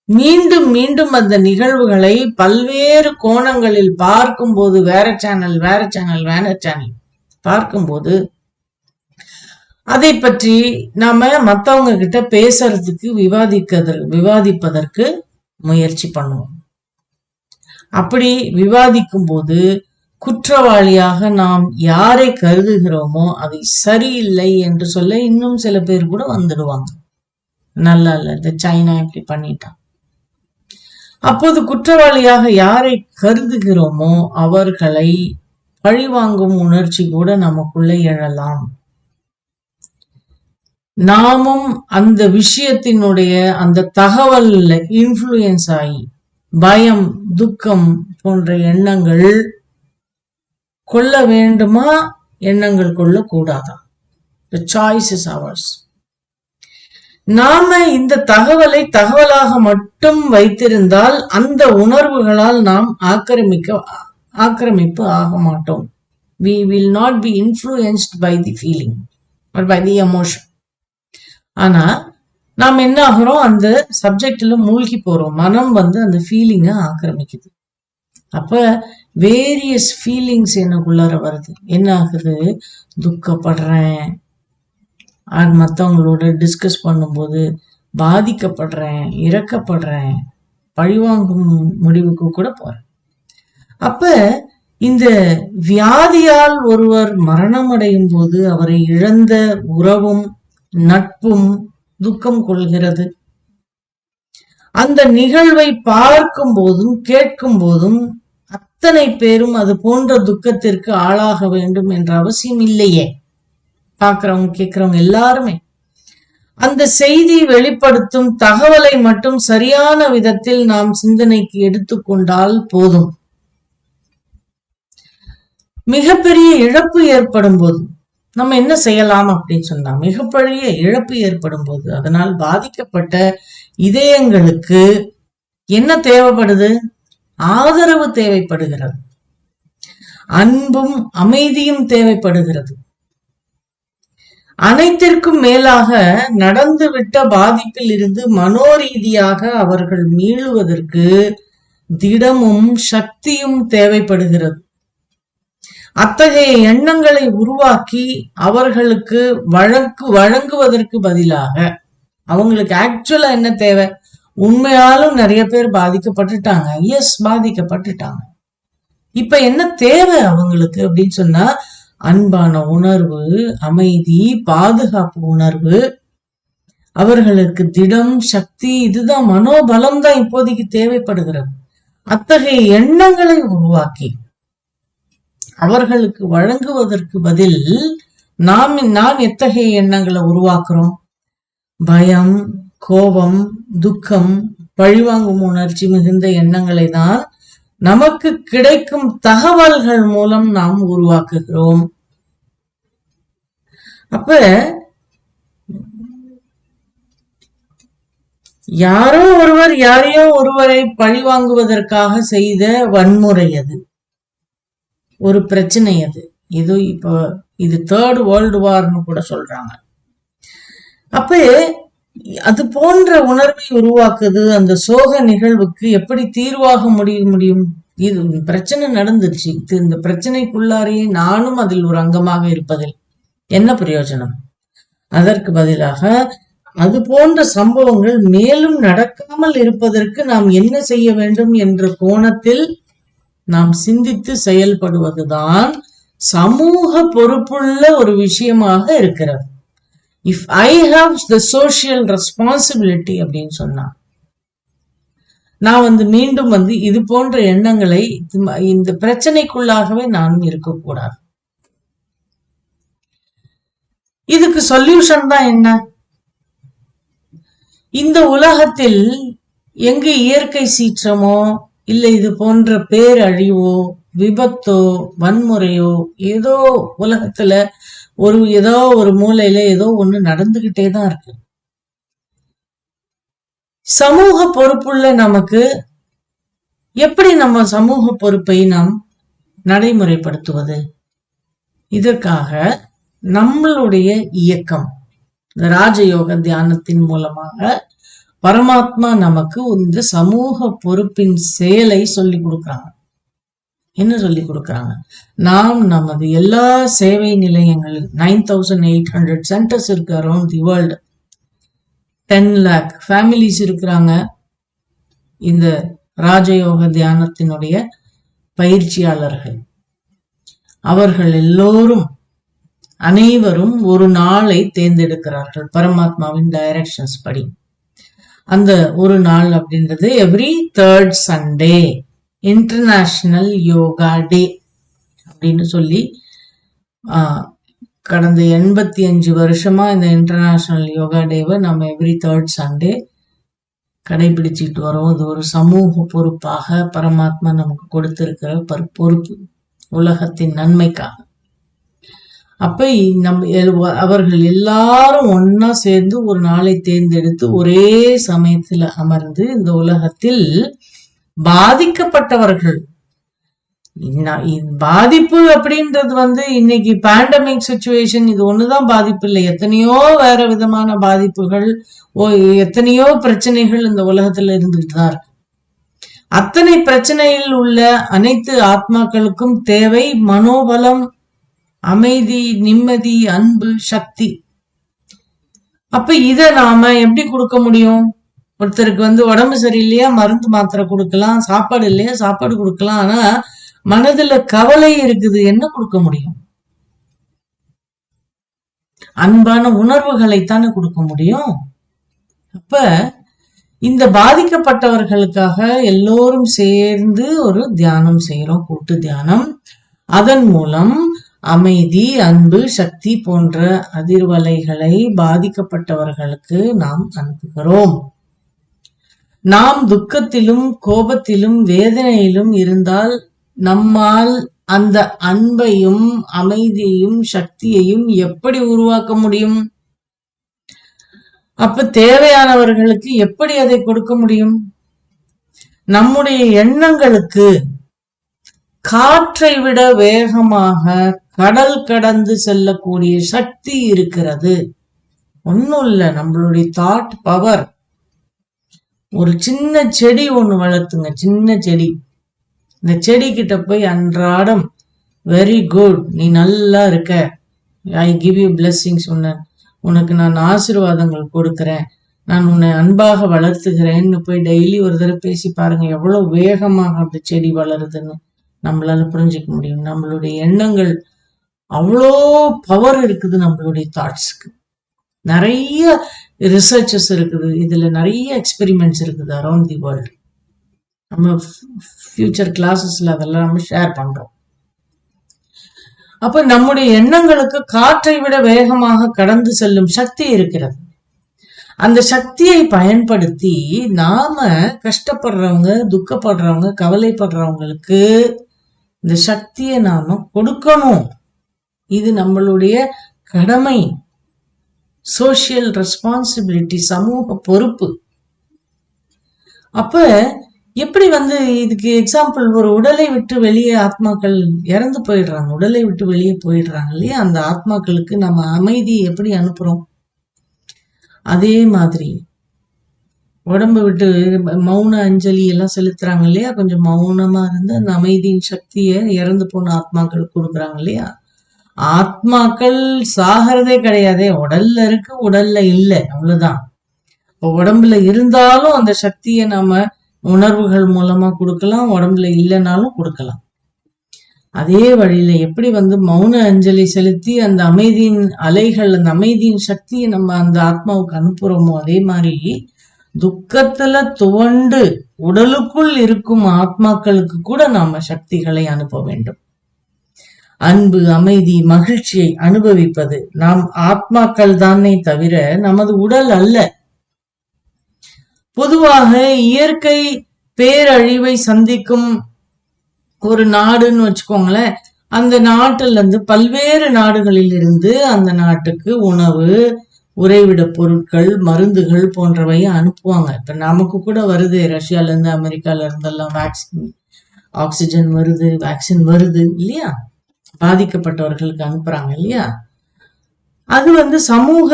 மீண்டும் மீண்டும் அந்த நிகழ்வுகளை பல்வேறு கோணங்களில் பார்க்கும்போது, வேற சேனல் பார்க்கும்போது அதை பற்றி நாம மத்தவங்க கிட்ட பேசுறதுக்கு விவாதிப்பதற்கு முயற்சி பண்ணுவோம். அப்படி விவாதிக்கும் போது குற்றவாளியாக நாம் யாரை கருதுகிறோமோ அதை சரியில்லை என்று சொல்ல இன்னும் சில பேர் கூட வந்துடுவாங்க. நல்லா இல்ல, இந்த சைனா இப்படி பண்ணிட்டான். அப்போது குற்றவாளியாக யாரை கருதுகிறோமோ அவர்களை பழிவாங்கும் உணர்ச்சி கூட நமக்குள்ளே எழலாம். நாமும் அந்த விஷயத்தினுடைய அந்த தகவல்ல இன்ஃப்ளூயன்ஸ் ஆகி பயம், துக்கம் போன்ற எண்ணங்கள் கொள்ள வேண்டுமா, எண்ணங்கள் கொள்ள கூடாதா? The choice is ours. நாம இந்த தகவலாக மட்டும் வைத்திருந்தால் அந்த உணர்வுகளால் நாம் ஆக்கிரமிப்பு ஆக மாட்டோம். We will not be influenced by the feeling or by the emotion. ஆனா நாம் என்ன ஆகிறோம், அந்த சப்ஜெக்ட்ல மூழ்கி போறோம். மனம் வந்து அந்த ஃபீலிங்கை ஆக்கிரமிக்குது. அப்ப வேரியஸ் ஃபீலிங்ஸ் எனக்குள்ளார வருது. என்ன ஆகுது? துக்கப்படுறேன், மற்றவங்களோட டிஸ்கஸ் பண்ணும்போது பாதிக்கப்படுறேன், இறக்கப்படுறேன், பழிவாங்கும் முடிவுக்கு கூட போறேன். அப்ப இந்த வியாதியால் ஒருவர் மரணம் அடையும் போது அவரை இழந்த உறவும் நட்பும் துக்கம் கொள்கிறது. அந்த நிகழ்வை பார்க்கும் போதும் கேட்கும் போதும் அத்தனை பேரும் அது போன்ற துக்கத்திற்கு ஆளாக வேண்டும் என்ற அவசியம் இல்லையே. பார்க்கிறவங்க கேட்கிறவங்க எல்லாருமே அந்த செய்தி வெளிப்படுத்தும் தகவலை மட்டும் சரியான விதத்தில் நாம் சிந்தனைக்கு எடுத்துக்கொண்டால் போதும். மிகப்பெரிய இழப்பு ஏற்படும் போது நம்ம என்ன செய்யலாம் அப்படின்னு சொன்னா, மிகப்பெரிய இழப்பு ஏற்படும் போது அதனால் பாதிக்கப்பட்ட இதயங்களுக்கு என்ன தேவைப்படுது? ஆதரவு தேவைப்படுகிறது, அன்பும் அமைதியும் தேவைப்படுகிறது. அனைத்திற்கும் மேலாக நடந்துவிட்ட பாதிப்பில் இருந்து மனோரீதியாக அவர்கள் மீளுவதற்கு திடமும் சக்தியும் தேவைப்படுகிறது. அத்தகைய எண்ணங்களை உருவாக்கி அவர்களுக்கு வழங்குவதற்கு பதிலாக அவங்களுக்கு ஆக்சுவலா என்ன தேவை? உண்மையாலும் நிறைய பேர் பாதிக்கப்பட்டுட்டாங்க, எஸ் பாதிக்கப்பட்டுட்டாங்க. இப்ப என்ன தேவை அவங்களுக்கு அப்படின்னு சொன்னா, அன்பான உணர்வு, அமைதி, பாதுகாப்பு உணர்வு, அவர்களுக்கு திடம், சக்தி, இதுதான் மனோபலம் தான் இப்போதைக்கு தேவைப்படுகிறது. அத்தகைய எண்ணங்களை உருவாக்கி அவர்களுக்கு வழங்குவதற்கு பதில் நாம் எத்தகைய எண்ணங்களை உருவாக்குறோம்? பயம், கோபம், துக்கம், பழிவாங்கும் உணர்ச்சி மிகுந்த எண்ணங்களை தான் நமக்கு கிடைக்கும் தகவல்கள் மூலம் நாம் உருவாக்குகிறோம். அப்ப யாரோ ஒருவர் யாரையோ ஒருவரை பழிவாங்குவதற்காக செய்த வன்முறை, அது ஒரு பிரச்சனை. அது இது இப்ப இது 3rd வேர்ல்டு வார்னு கூட சொல்றாங்க. அப்ப அது போன்ற உணர்வை உருவாக்குது. அந்த சோக நிகழ்வுக்கு எப்படி தீர்வாக முடியும்? இது பிரச்சனை நடந்துருச்சு, இந்த பிரச்சனைக்குள்ளாரையே நானும் அதில் ஒரு அங்கமாக இருப்பதில் என்ன பிரயோஜனம்? அதற்கு பதிலாக அது போன்ற சம்பவங்கள் மேலும் நடக்காமல் இருப்பதற்கு நாம் என்ன செய்ய வேண்டும் என்ற கோணத்தில் நாம் சிந்தித்து செயல்படுவதுதான் சமூக பொறுப்புள்ள ஒரு விஷயமாக இருக்கிறது. If I have the social responsibility அப்படின்னு சொன்னா, நான் மீண்டும் இது போன்ற எண்ணங்களை, இந்த பிரச்சனைக்குள்ளாகவே நானும் இருக்கக்கூடாது. இதுக்கு சொல்யூஷன் தான் என்ன? இந்த உலகத்தில் எங்கு இயற்கை சீற்றமோ இல்ல இது போன்ற பேரழிவோ விபத்தோ வன்முறையோ ஏதோ உலகத்துல ஏதோ ஒரு மூலையில ஏதோ ஒண்ணு நடந்துகிட்டே தான் இருக்கு. சமூக பொறுப்புள்ள நமக்கு எப்படி நம்ம சமூக பொறுப்பை நாம் நடைமுறைப்படுத்துவது? இதற்காக நம்மளுடைய இயக்கம் ராஜயோக தியானத்தின் மூலமாக பரமாத்மா நமக்கு இந்த சமூக பொறுப்பின் செயலை சொல்லி கொடுக்கிறாங்க. என்ன சொல்லி கொடுக்கிறாங்க? நாம் நமது எல்லா சேவை நிலையங்களில் 9800 சென்டர்ஸ் இருக்கு around the world, 10 lakh families இருக்கிறாங்க. இந்த ராஜயோக தியானத்தினுடைய பயிற்சியாளர்கள் அவர்கள் எல்லோரும் அனைவரும் ஒரு நாளை தேர்ந்தெடுக்கிறார்கள் பரமாத்மாவின் டைரக்ஷன்ஸ் படி. அந்த ஒரு நாள் அப்படின்றது every 3rd Sunday international yoga day அப்படின்னு சொல்லி கடந்த 85 வருஷமா இந்த இன்டர்நேஷனல் யோகா டேவை நம்ம எவ்ரி 3rd சண்டே கடைபிடிச்சிட்டு வரோம். இது ஒரு சமூக பொறுப்பாக பரமாத்மா நமக்கு கொடுத்திருக்கிற பொறுப்பு, உலகத்தின் நன்மைக்காக. அப்ப அவர்கள் எல்லாரும் ஒன்னா சேர்ந்து ஒரு நாளை தேர்ந்தெடுத்து ஒரே சமயத்துல அமர்ந்து இந்த உலகத்தில் பாதிக்கப்பட்டவர்கள், பாதிப்பு அப்படின்றது இன்னைக்கு பேண்டமிக் சிச்சுவேஷன் இது ஒண்ணுதான் பாதிப்பு இல்லை, எத்தனையோ வேற விதமான பாதிப்புகள், எத்தனையோ பிரச்சனைகள் இந்த உலகத்துல இருந்துகிட்டு தான் இருக்கு. அத்தனை பிரச்சனையில் உள்ள அனைத்து ஆத்மாக்களுக்கும் தேவை மனோபலம், அமைதி, நிம்மதி, அன்பு, சக்தி. அப்ப இத நாம எப்படி கொடுக்க முடியும்? ஒருத்தருக்கு உடம்பு சரியில்லையா மருந்து மாத்திரை கொடுக்கலாம், சாப்பாடு இல்லையா சாப்பாடு கொடுக்கலாம். ஆனா மனதுல கவலை இருக்குது, என்ன கொடுக்க முடியும்? அன்பான உணர்வுகளைத்தானே கொடுக்க முடியும். அப்ப இந்த பாதிக்கப்பட்டவர்களுக்காக எல்லோரும் சேர்ந்து ஒரு தியானம் செய்யறோம், கூட்டு தியானம். அதன் மூலம் அமைதி, அன்பு, சக்தி போன்ற அதிர்வலைகளை பாதிக்கப்பட்டவர்களுக்கு நாம் அனுப்புகிறோம். நாம் துக்கத்திலும் கோபத்திலும் வேதனையிலும் இருந்தால் நம்மால் அந்த அன்பையும் அமைதியையும் சக்தியையும் எப்படி உருவாக்க முடியும்? அப்ப தேவையானவர்களுக்கு எப்படி அதை கொடுக்க முடியும்? நம்முடைய எண்ணங்களுக்கு காற்றை விட வேகமாக கடல் கடந்து செல்லக்கூடிய சக்தி இருக்கிறது. ஒன்னும் இல்ல, நம்மளுடைய தாட் பவர். ஒரு சின்ன செடி ஒண்ணு வளர்த்துங்க, சின்ன செடி. இந்த செடி கிட்ட போய் அன்றாடம் வெரி குட், நீ நல்லா இருக்க, ஐ கிவ் யூ பிளெஸிங்ஸ், உனக்கு நான் ஆசீர்வாதங்கள் கொடுக்கிறேன், நான் உன்னை அன்பாக வளர்த்துகிறேன்னு போய் டெய்லி ஒரு தடவை பேசி பாருங்க, எவ்வளவு வேகமாக அந்த செடி வளருதுன்னு நம்மளால புரிஞ்சுக்க முடியும். நம்மளுடைய எண்ணங்கள் அவ்வளோ பவர் இருக்குது நம்மளுடைய தாட்ஸ்க்கு. நிறைய ரிசர்ச்சஸ் இருக்குது, இதுல நிறைய எக்ஸ்பெரிமெண்ட்ஸ் இருக்குது அரௌண்ட் தி வேர்ல்டு. நம்ம ஃபியூச்சர் கிளாஸஸ்ல அதெல்லாம் நம்ம ஷேர் பண்றோம். அப்ப நம்முடைய எண்ணங்களுக்கு காற்றை விட வேகமாக கடந்து செல்லும் சக்தி இருக்கிறது. அந்த சக்தியை பயன்படுத்தி நாம கஷ்டப்படுறவங்க, துக்கப்படுறவங்க, கவலைப்படுறவங்களுக்கு இந்த சக்தியை நாம கொடுக்கணும். இது நம்மளுடைய கடமை, சோசியல் ரெஸ்பான்சிபிலிட்டி, சமூக பொறுப்பு. அப்ப எப்படி இதுக்கு எக்ஸாம்பிள், ஒரு உடலை விட்டு வெளியே ஆத்மாக்கள் இறந்து போயிடுறாங்க, உடலை விட்டு வெளியே போயிடுறாங்க இல்லையா? அந்த ஆத்மாக்களுக்கு நம்ம அமைதி எப்படி அனுப்புறோம்? அதே மாதிரி உடம்பு விட்டு மௌன அஞ்சலி எல்லாம் செலுத்துறாங்க இல்லையா? கொஞ்சம் மௌனமா இருந்து அந்த அமைதியின் சக்தியை இறந்து போன ஆத்மாக்களுக்கு கொடுக்குறாங்க இல்லையா? ஆத்மாக்கள் சாகிறதே கிடையாதே, உடல்ல இருக்கு, உடல்ல இல்லை, அவ்வளவுதான். இப்போ உடம்புல இருந்தாலும் அந்த சக்தியை நாம உணர்வுகள் மூலமா கொடுக்கலாம், உடம்புல இல்லைனாலும் கொடுக்கலாம். அதே வழியில எப்படி மௌன அஞ்சலி செலுத்தி அந்த அமைதியின் அலைகள், அந்த அமைதியின் சக்தியை நம்ம அந்த ஆத்மாவுக்கு அனுப்புறோமோ, அதே மாதிரி துக்கத்துல துவண்டு உடலுக்குள் இருக்கும் ஆத்மாக்களுக்கு கூட நாம சக்திகளை அனுப்ப வேண்டும். அன்பு, அமைதி, மகிழ்ச்சியை அனுபவிப்பது நாம் ஆத்மாக்கள் தானே தவிர நமது உடல் அல்ல. பொதுவாக இயற்கை பேரழிவை சந்திக்கும் ஒரு நாடுன்னு வச்சுக்கோங்களேன். அந்த நாட்டுல இருந்து பல்வேறு நாடுகளில் இருந்து அந்த நாட்டுக்கு உணவு, உறைவிட பொருட்கள், மருந்துகள் போன்றவை அனுப்புவாங்க. இப்ப நமக்கு கூட வருது, ரஷ்யால இருந்து, அமெரிக்கால இருந்தெல்லாம் வேக்சின், ஆக்சிஜன் வருது, வேக்சின் வருது இல்லையா? பாதிக்கப்பட்டவர்களுக்கு அனுப்புறாங்க இல்லையா? அது சமூக,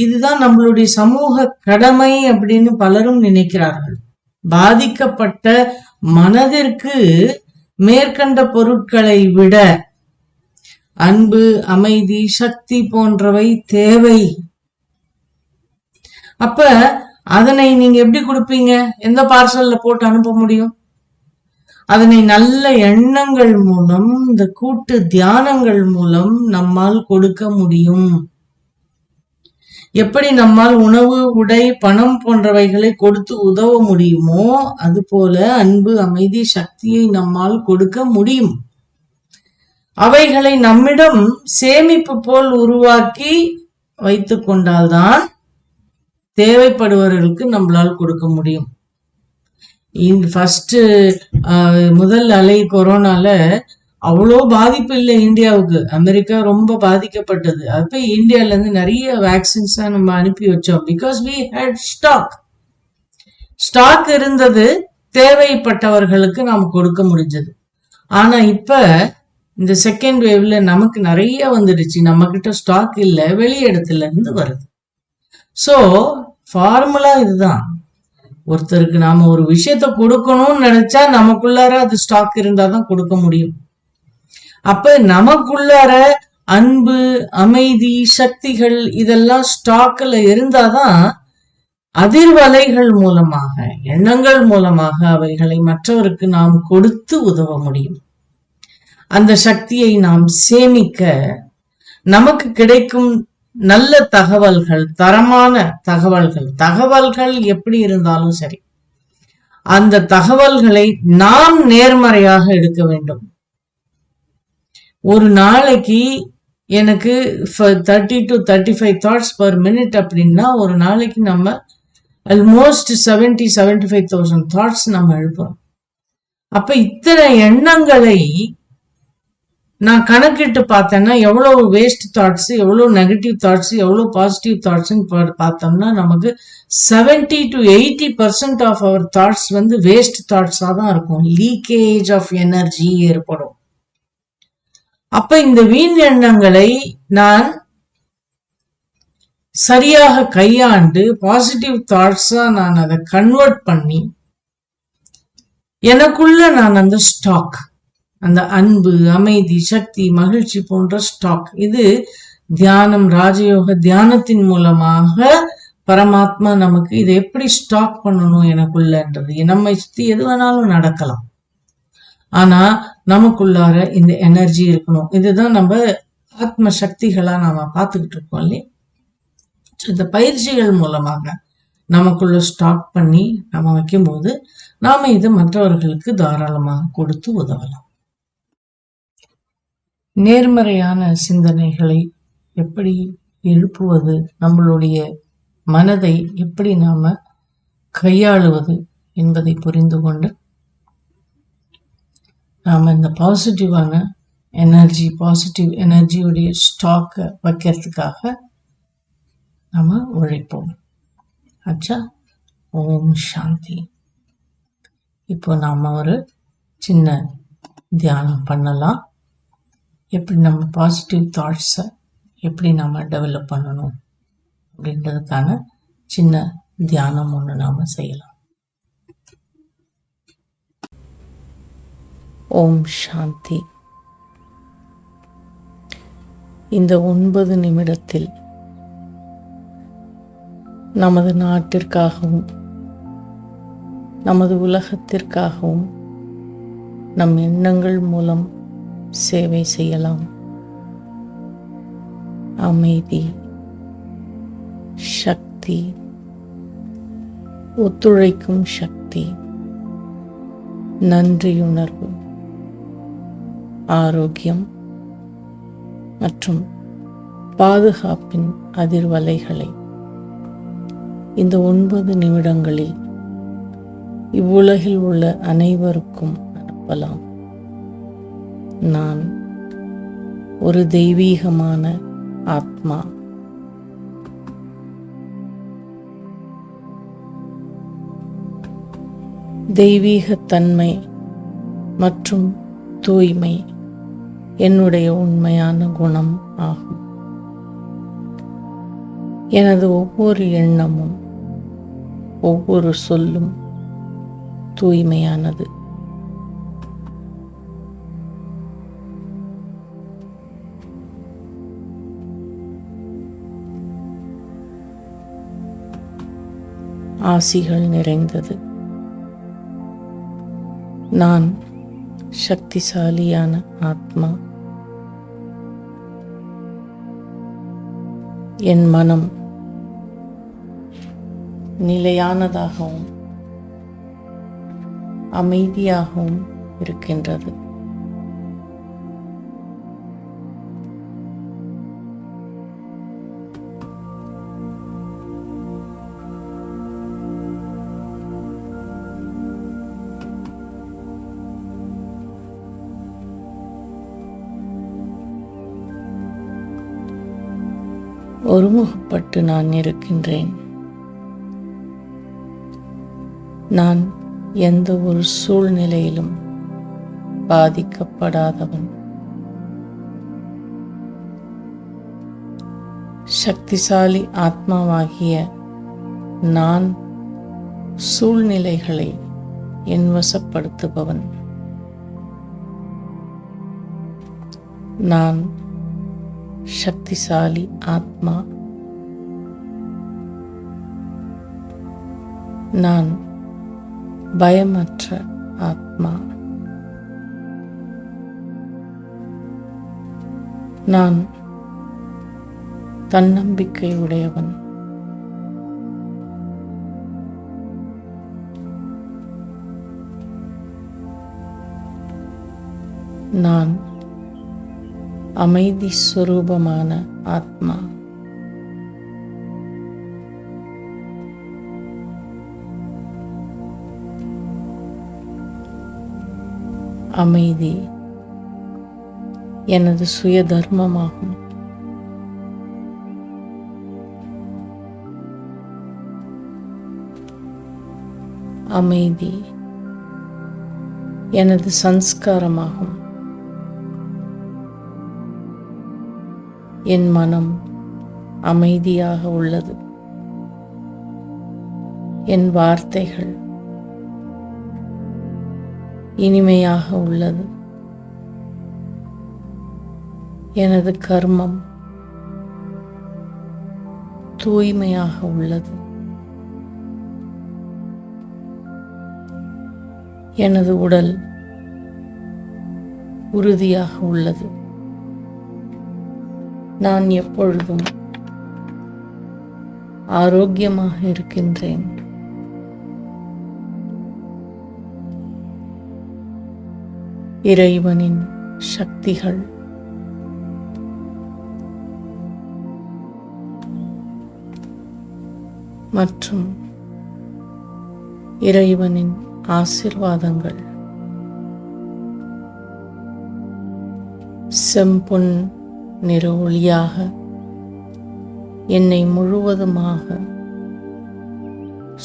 இதுதான் நம்மளுடைய சமூக கடமை அப்படின்னு பலரும் நினைக்கிறார்கள். பாதிக்கப்பட்ட மனதிற்கு மேற்கண்ட பொருட்களை விட அன்பு, அமைதி, சக்தி போன்றவை தேவை. அப்ப அதனை நீங்க எப்படி கொடுப்பீங்க? எந்த பார்சல்ல போட்டு அனுப்ப முடியும்? அதனை நல்ல எண்ணங்கள் மூலம், இந்த கூட்டு தியானங்கள் மூலம் நம்மால் கொடுக்க முடியும். எப்படி நம்மால் உணவு, உடை, பணம் போன்றவைகளை கொடுத்து உதவ முடியுமோ, அது போல அன்பு, அமைதி, சக்தியை நம்மால் கொடுக்க முடியும். அவைகளை நம்மிடம் சேமிப்பு போல் உருவாக்கி வைத்து கொண்டால்தான் தேவைப்படுபவர்களுக்கு நம்மளால் கொடுக்க முடியும். ஃபர்ஸ்ட் முதல் அலை கொரோனால அவ்வளோ பாதிப்பு இல்லை இந்தியாவுக்கு. அமெரிக்கா ரொம்ப பாதிக்கப்பட்டது. அப்ப இந்தியால இருந்து நிறைய வேக்சின்ஸ் நம்ம அனுப்பி வச்சோம். பிகாஸ் வி ஹேட் ஸ்டாக் இருந்தது, தேவைப்பட்டவர்களுக்கு நாம் கொடுக்க முடிஞ்சது. ஆனா இப்ப இந்த செகண்ட் வேவ்ல நமக்கு நிறைய வந்துடுச்சு, நம்ம கிட்ட ஸ்டாக் இல்லை, வெளி இடத்துல இருந்து வருது. சோ ஃபார்முலா இதுதான். ஒருத்தருக்கு நாம ஒரு விஷயத்த கொடுக்கணும்னு நினைச்சா நமக்குள்ளார அது ஸ்டாக் இருந்தாதான் கொடுக்க முடியும். அப்ப நமக்குள்ளார அன்பு, அமைதி, சக்திகள் இதெல்லாம் ஸ்டாக்ல இருந்தாதான் அதிர்வலைகள் மூலமாக, எண்ணங்கள் மூலமாக அவைகளை மற்றவருக்கு நாம் கொடுத்து உதவ முடியும். அந்த சக்தியை நாம் சேமிக்க நமக்கு கிடைக்கும் நல்ல தகவல்கள், தரமான தகவல்கள் எப்படி இருந்தாலும் சரி, அந்த தகவல்களை நாம் நேர்மறையாக எடுக்க வேண்டும். ஒரு நாளைக்கு எனக்கு 30 to 35 தாட்ஸ் பர் மினிட் அப்படின்னா, ஒரு நாளைக்கு நம்ம ஆல்மோஸ்ட் 70-75,000 தாட்ஸ் நம்ம எழுப்புறோம். அப்ப இத்தனை எண்ணங்களை நான் கணக்கிட்டு பார்த்தேன்னா எவ்வளவு வேஸ்ட் தாட்ஸ், எவ்வளவு நெகட்டிவ் தாட்ஸ், எவ்வளவு பாசிட்டிவ் தாட்ஸ் பார்த்தோம்னா நமக்கு 70 to 80% of our thoughts waste தாட்ஸா தான் இருக்கும். லீக்கேஜ் ஆஃப் எனர்ஜி ஏற்படும். அப்ப இந்த வீண் எண்ணங்களை நான் சரியாக கையாண்டு பாசிட்டிவ் தாட்ஸா நான் அதை கன்வெர்ட் பண்ணி எனக்குள்ள நான் அந்த ஸ்டாக், அந்த அன்பு, அமைதி, சக்தி, மகிழ்ச்சி போன்ற ஸ்டாக், இது தியானம், ராஜயோக தியானத்தின் மூலமாக பரமாத்மா நமக்கு இதை எப்படி ஸ்டாக் பண்ணணும் எனக்குள்ளன்றது. நம்மை சுத்தி எது வேணாலும் நடக்கலாம், ஆனா நமக்குள்ளார இந்த எனர்ஜி இருக்கணும். இதுதான் நம்ம ஆத்ம சக்திகளா நாம பார்த்துக்கிட்டு இருக்கோம் இல்லையா? இந்த பயிற்சிகள் மூலமாக நமக்குள்ள ஸ்டாக் பண்ணி நம்ம வைக்கும் போது நாம இது மற்றவர்களுக்கு தாராளமாக கொடுத்து உதவலாம். நேர்மறையான சிந்தனைகளை எப்படி எழுப்புவது, நம்மளுடைய மனதை எப்படி நாம கையாளுவது என்பதை புரிந்து கொண்டு நாம் இந்த பாசிட்டிவ் எனர்ஜியுடைய ஸ்டாக்கை வைக்கிறதுக்காக நம்ம உழைப்போம். ஆச்சா, ஓம் சாந்தி. இப்போ நாம் ஒரு சின்ன தியானம் பண்ணலாம். எப்படி நம்ம பாசிட்டிவ் தாட்ஸை எப்படி நம்ம டெவலப் பண்ணணும் அப்படின்றதுக்கான சின்ன தியானம் ஒன்று நாம் செய்யலாம். ஓம் சாந்தி. இந்த 9 நிமிடத்தில் நமது நாட்டிற்காகவும் நமது உலகத்திற்காகவும் நம் எண்ணங்கள் மூலம் சேவை செய்யலாம். அமைதி, சக்தி, ஒத்துழைக்கும் சக்தி, நன்றியுணர்வு, ஆரோக்கியம் மற்றும் பாதுகாப்பின் அதிர்வலைகளை இந்த 9 நிமிடங்களில் இவ்வுலகில் உள்ள அனைவருக்கும் அனுப்பலாம். நான் ஒரு தெய்வீகமான ஆத்மா. தெய்வீகத்தன்மை மற்றும் தூய்மை என்னுடைய உண்மையான குணம் ஆகும். எனது ஒவ்வொரு எண்ணமும் ஒவ்வொரு சொல்லும் தூய்மையானது. ஆசிகள் நிறைந்தது. நான் சக்திசாலியான ஆத்மா. என் மனம் நிலையானதாகவும் அமைதியாகவும் இருக்கின்றது. ஒருமுகப்பட்டு நான் இருக்கின்றேன். நான் எந்த ஒரு சூழ்நிலையிலும் பாதிக்கப்படாதவன். சக்திசாலி ஆத்மாவாகிய நான் சூழ்நிலைகளை என் வசப்படுத்துபவன். நான் சக்திசாலி ஆத்மா. நான் பயமற்ற ஆத்மா. நான் தன்னம்பிக்கை உடையவன். நான் அமைதி ஸ்வரூபமான ஆத்மா. அமைதி எனது சுய தர்மமாகும். அமைதி எனது சன்ஸ்காரமாகும். என் மனம் அமைதியாக உள்ளது. என் வார்த்தைகள் இனிமையாக உள்ளது. எனது கர்மம் தூய்மையாக உள்ளது. எனது உடல் உறுதியாக உள்ளது. நான் எப்பொழுதும் ஆரோக்கியமாக இருக்கின்றேன். இறைவனின் சக்திகள் மற்றும் இறைவனின் ஆசீர்வாதங்கள் செம்பொன் நிற ஒளியாக என்னை முழுவதுமாக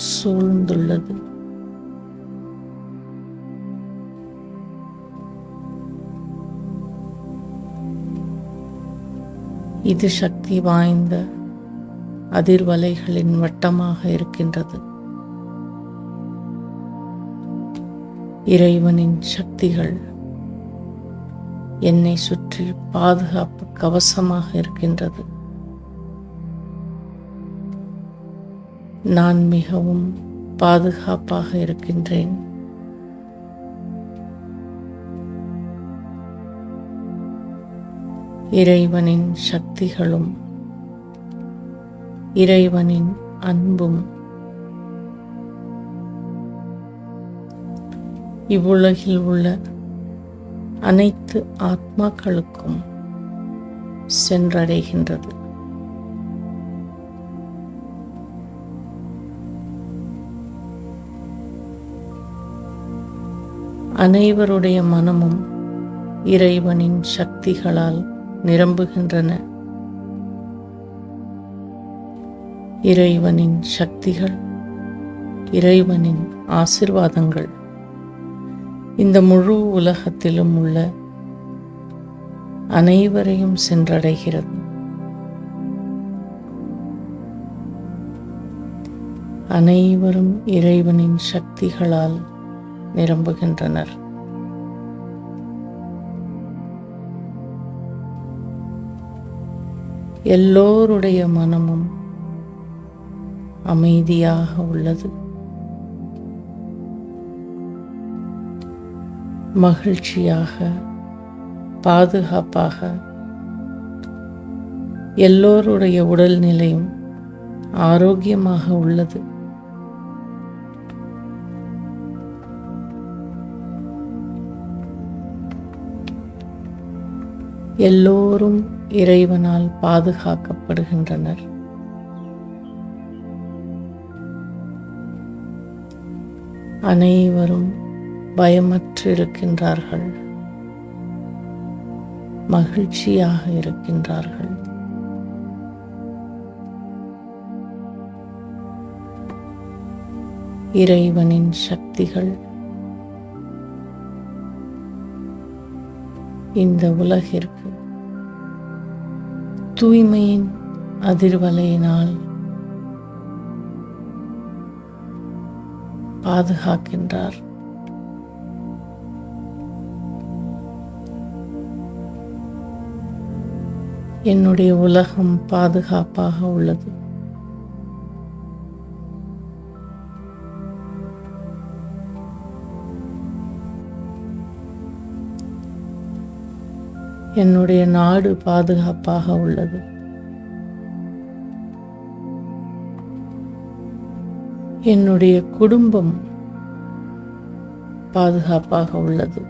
சூழ்ந்துள்ளது. இது சக்தி வாய்ந்த அதிர்வலைகளின் வட்டமாக இருக்கின்றது. இறைவனின் சக்திகள் என்னை சுற்றி பாதுகாப்பு கவசமாக இருக்கின்றது. நான் மிகவும் பாதுகாப்பாக இருக்கின்றேன். இறைவனின் சக்திகளும் இறைவனின் அன்பும் இவ்வுலகில் உள்ள அனைத்து ஆத்மாக்களுக்கும் சென்றடைகின்றது. அனைவருடைய மனமும் இறைவனின் சக்திகளால் நிரம்புகின்றன. இறைவனின் சக்திகள், இறைவனின் ஆசீர்வாதங்கள் இந்த முழு உலகத்திலும் உள்ள அனைவரையும் சென்றடைகிறது. அனைவரும் இறைவனின் சக்திகளால் நிரம்புகின்றனர். எல்லோருடைய மனமும் அமைதியாக உள்ளது. மகிழ்ச்சியாக, பாதுகாப்பாக, எல்லோருடைய உடல்நிலையும் ஆரோக்கியமாக உள்ளது. எல்லோரும் இறைவனால் பாதுகாக்கப்படுகின்றனர். அனைவரும் பயமற்றிருக்கின்றார்கள், மகிழ்ச்சியாக இருக்கின்றார்கள். இறைவனின் சக்திகள் இந்த உலகிற்கு தூய்மையின் அதிர்வலையினால் பாதுகாக்கின்றார். என்னுடைய உலகம் பாதுகாப்பாக உள்ளது. என்னுடைய நாடு பாதுகாப்பாக உள்ளது. என்னுடைய குடும்பம் பாதுகாப்பாக உள்ளது.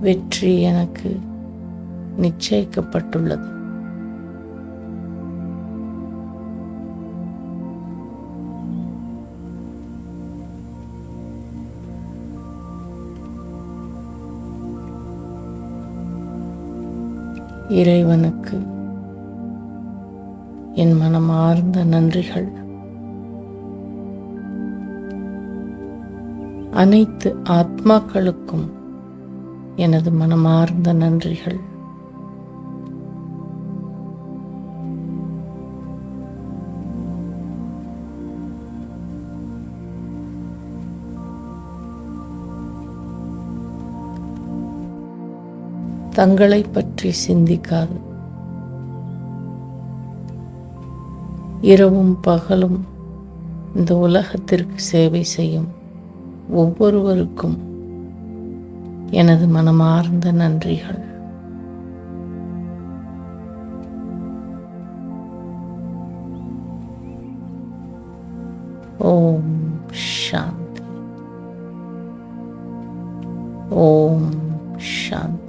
வெற்றி எனக்கு நிச்சயிக்கப்பட்டுள்ளது. இறைவனுக்கு என் மனமார்ந்த நன்றிகள். அனைத்து ஆத்மாக்களுக்கும் எனது மனமார்ந்த நன்றிகள். தங்களை பற்றி சிந்திக்காது இரவும் பகலும் இந்த உலகத்திற்கு சேவை செய்யும் ஒவ்வொருவருக்கும் எனது மனமார்ந்த நன்றிகள். ஓம் சாந்தி. ஓம் சாந்தி.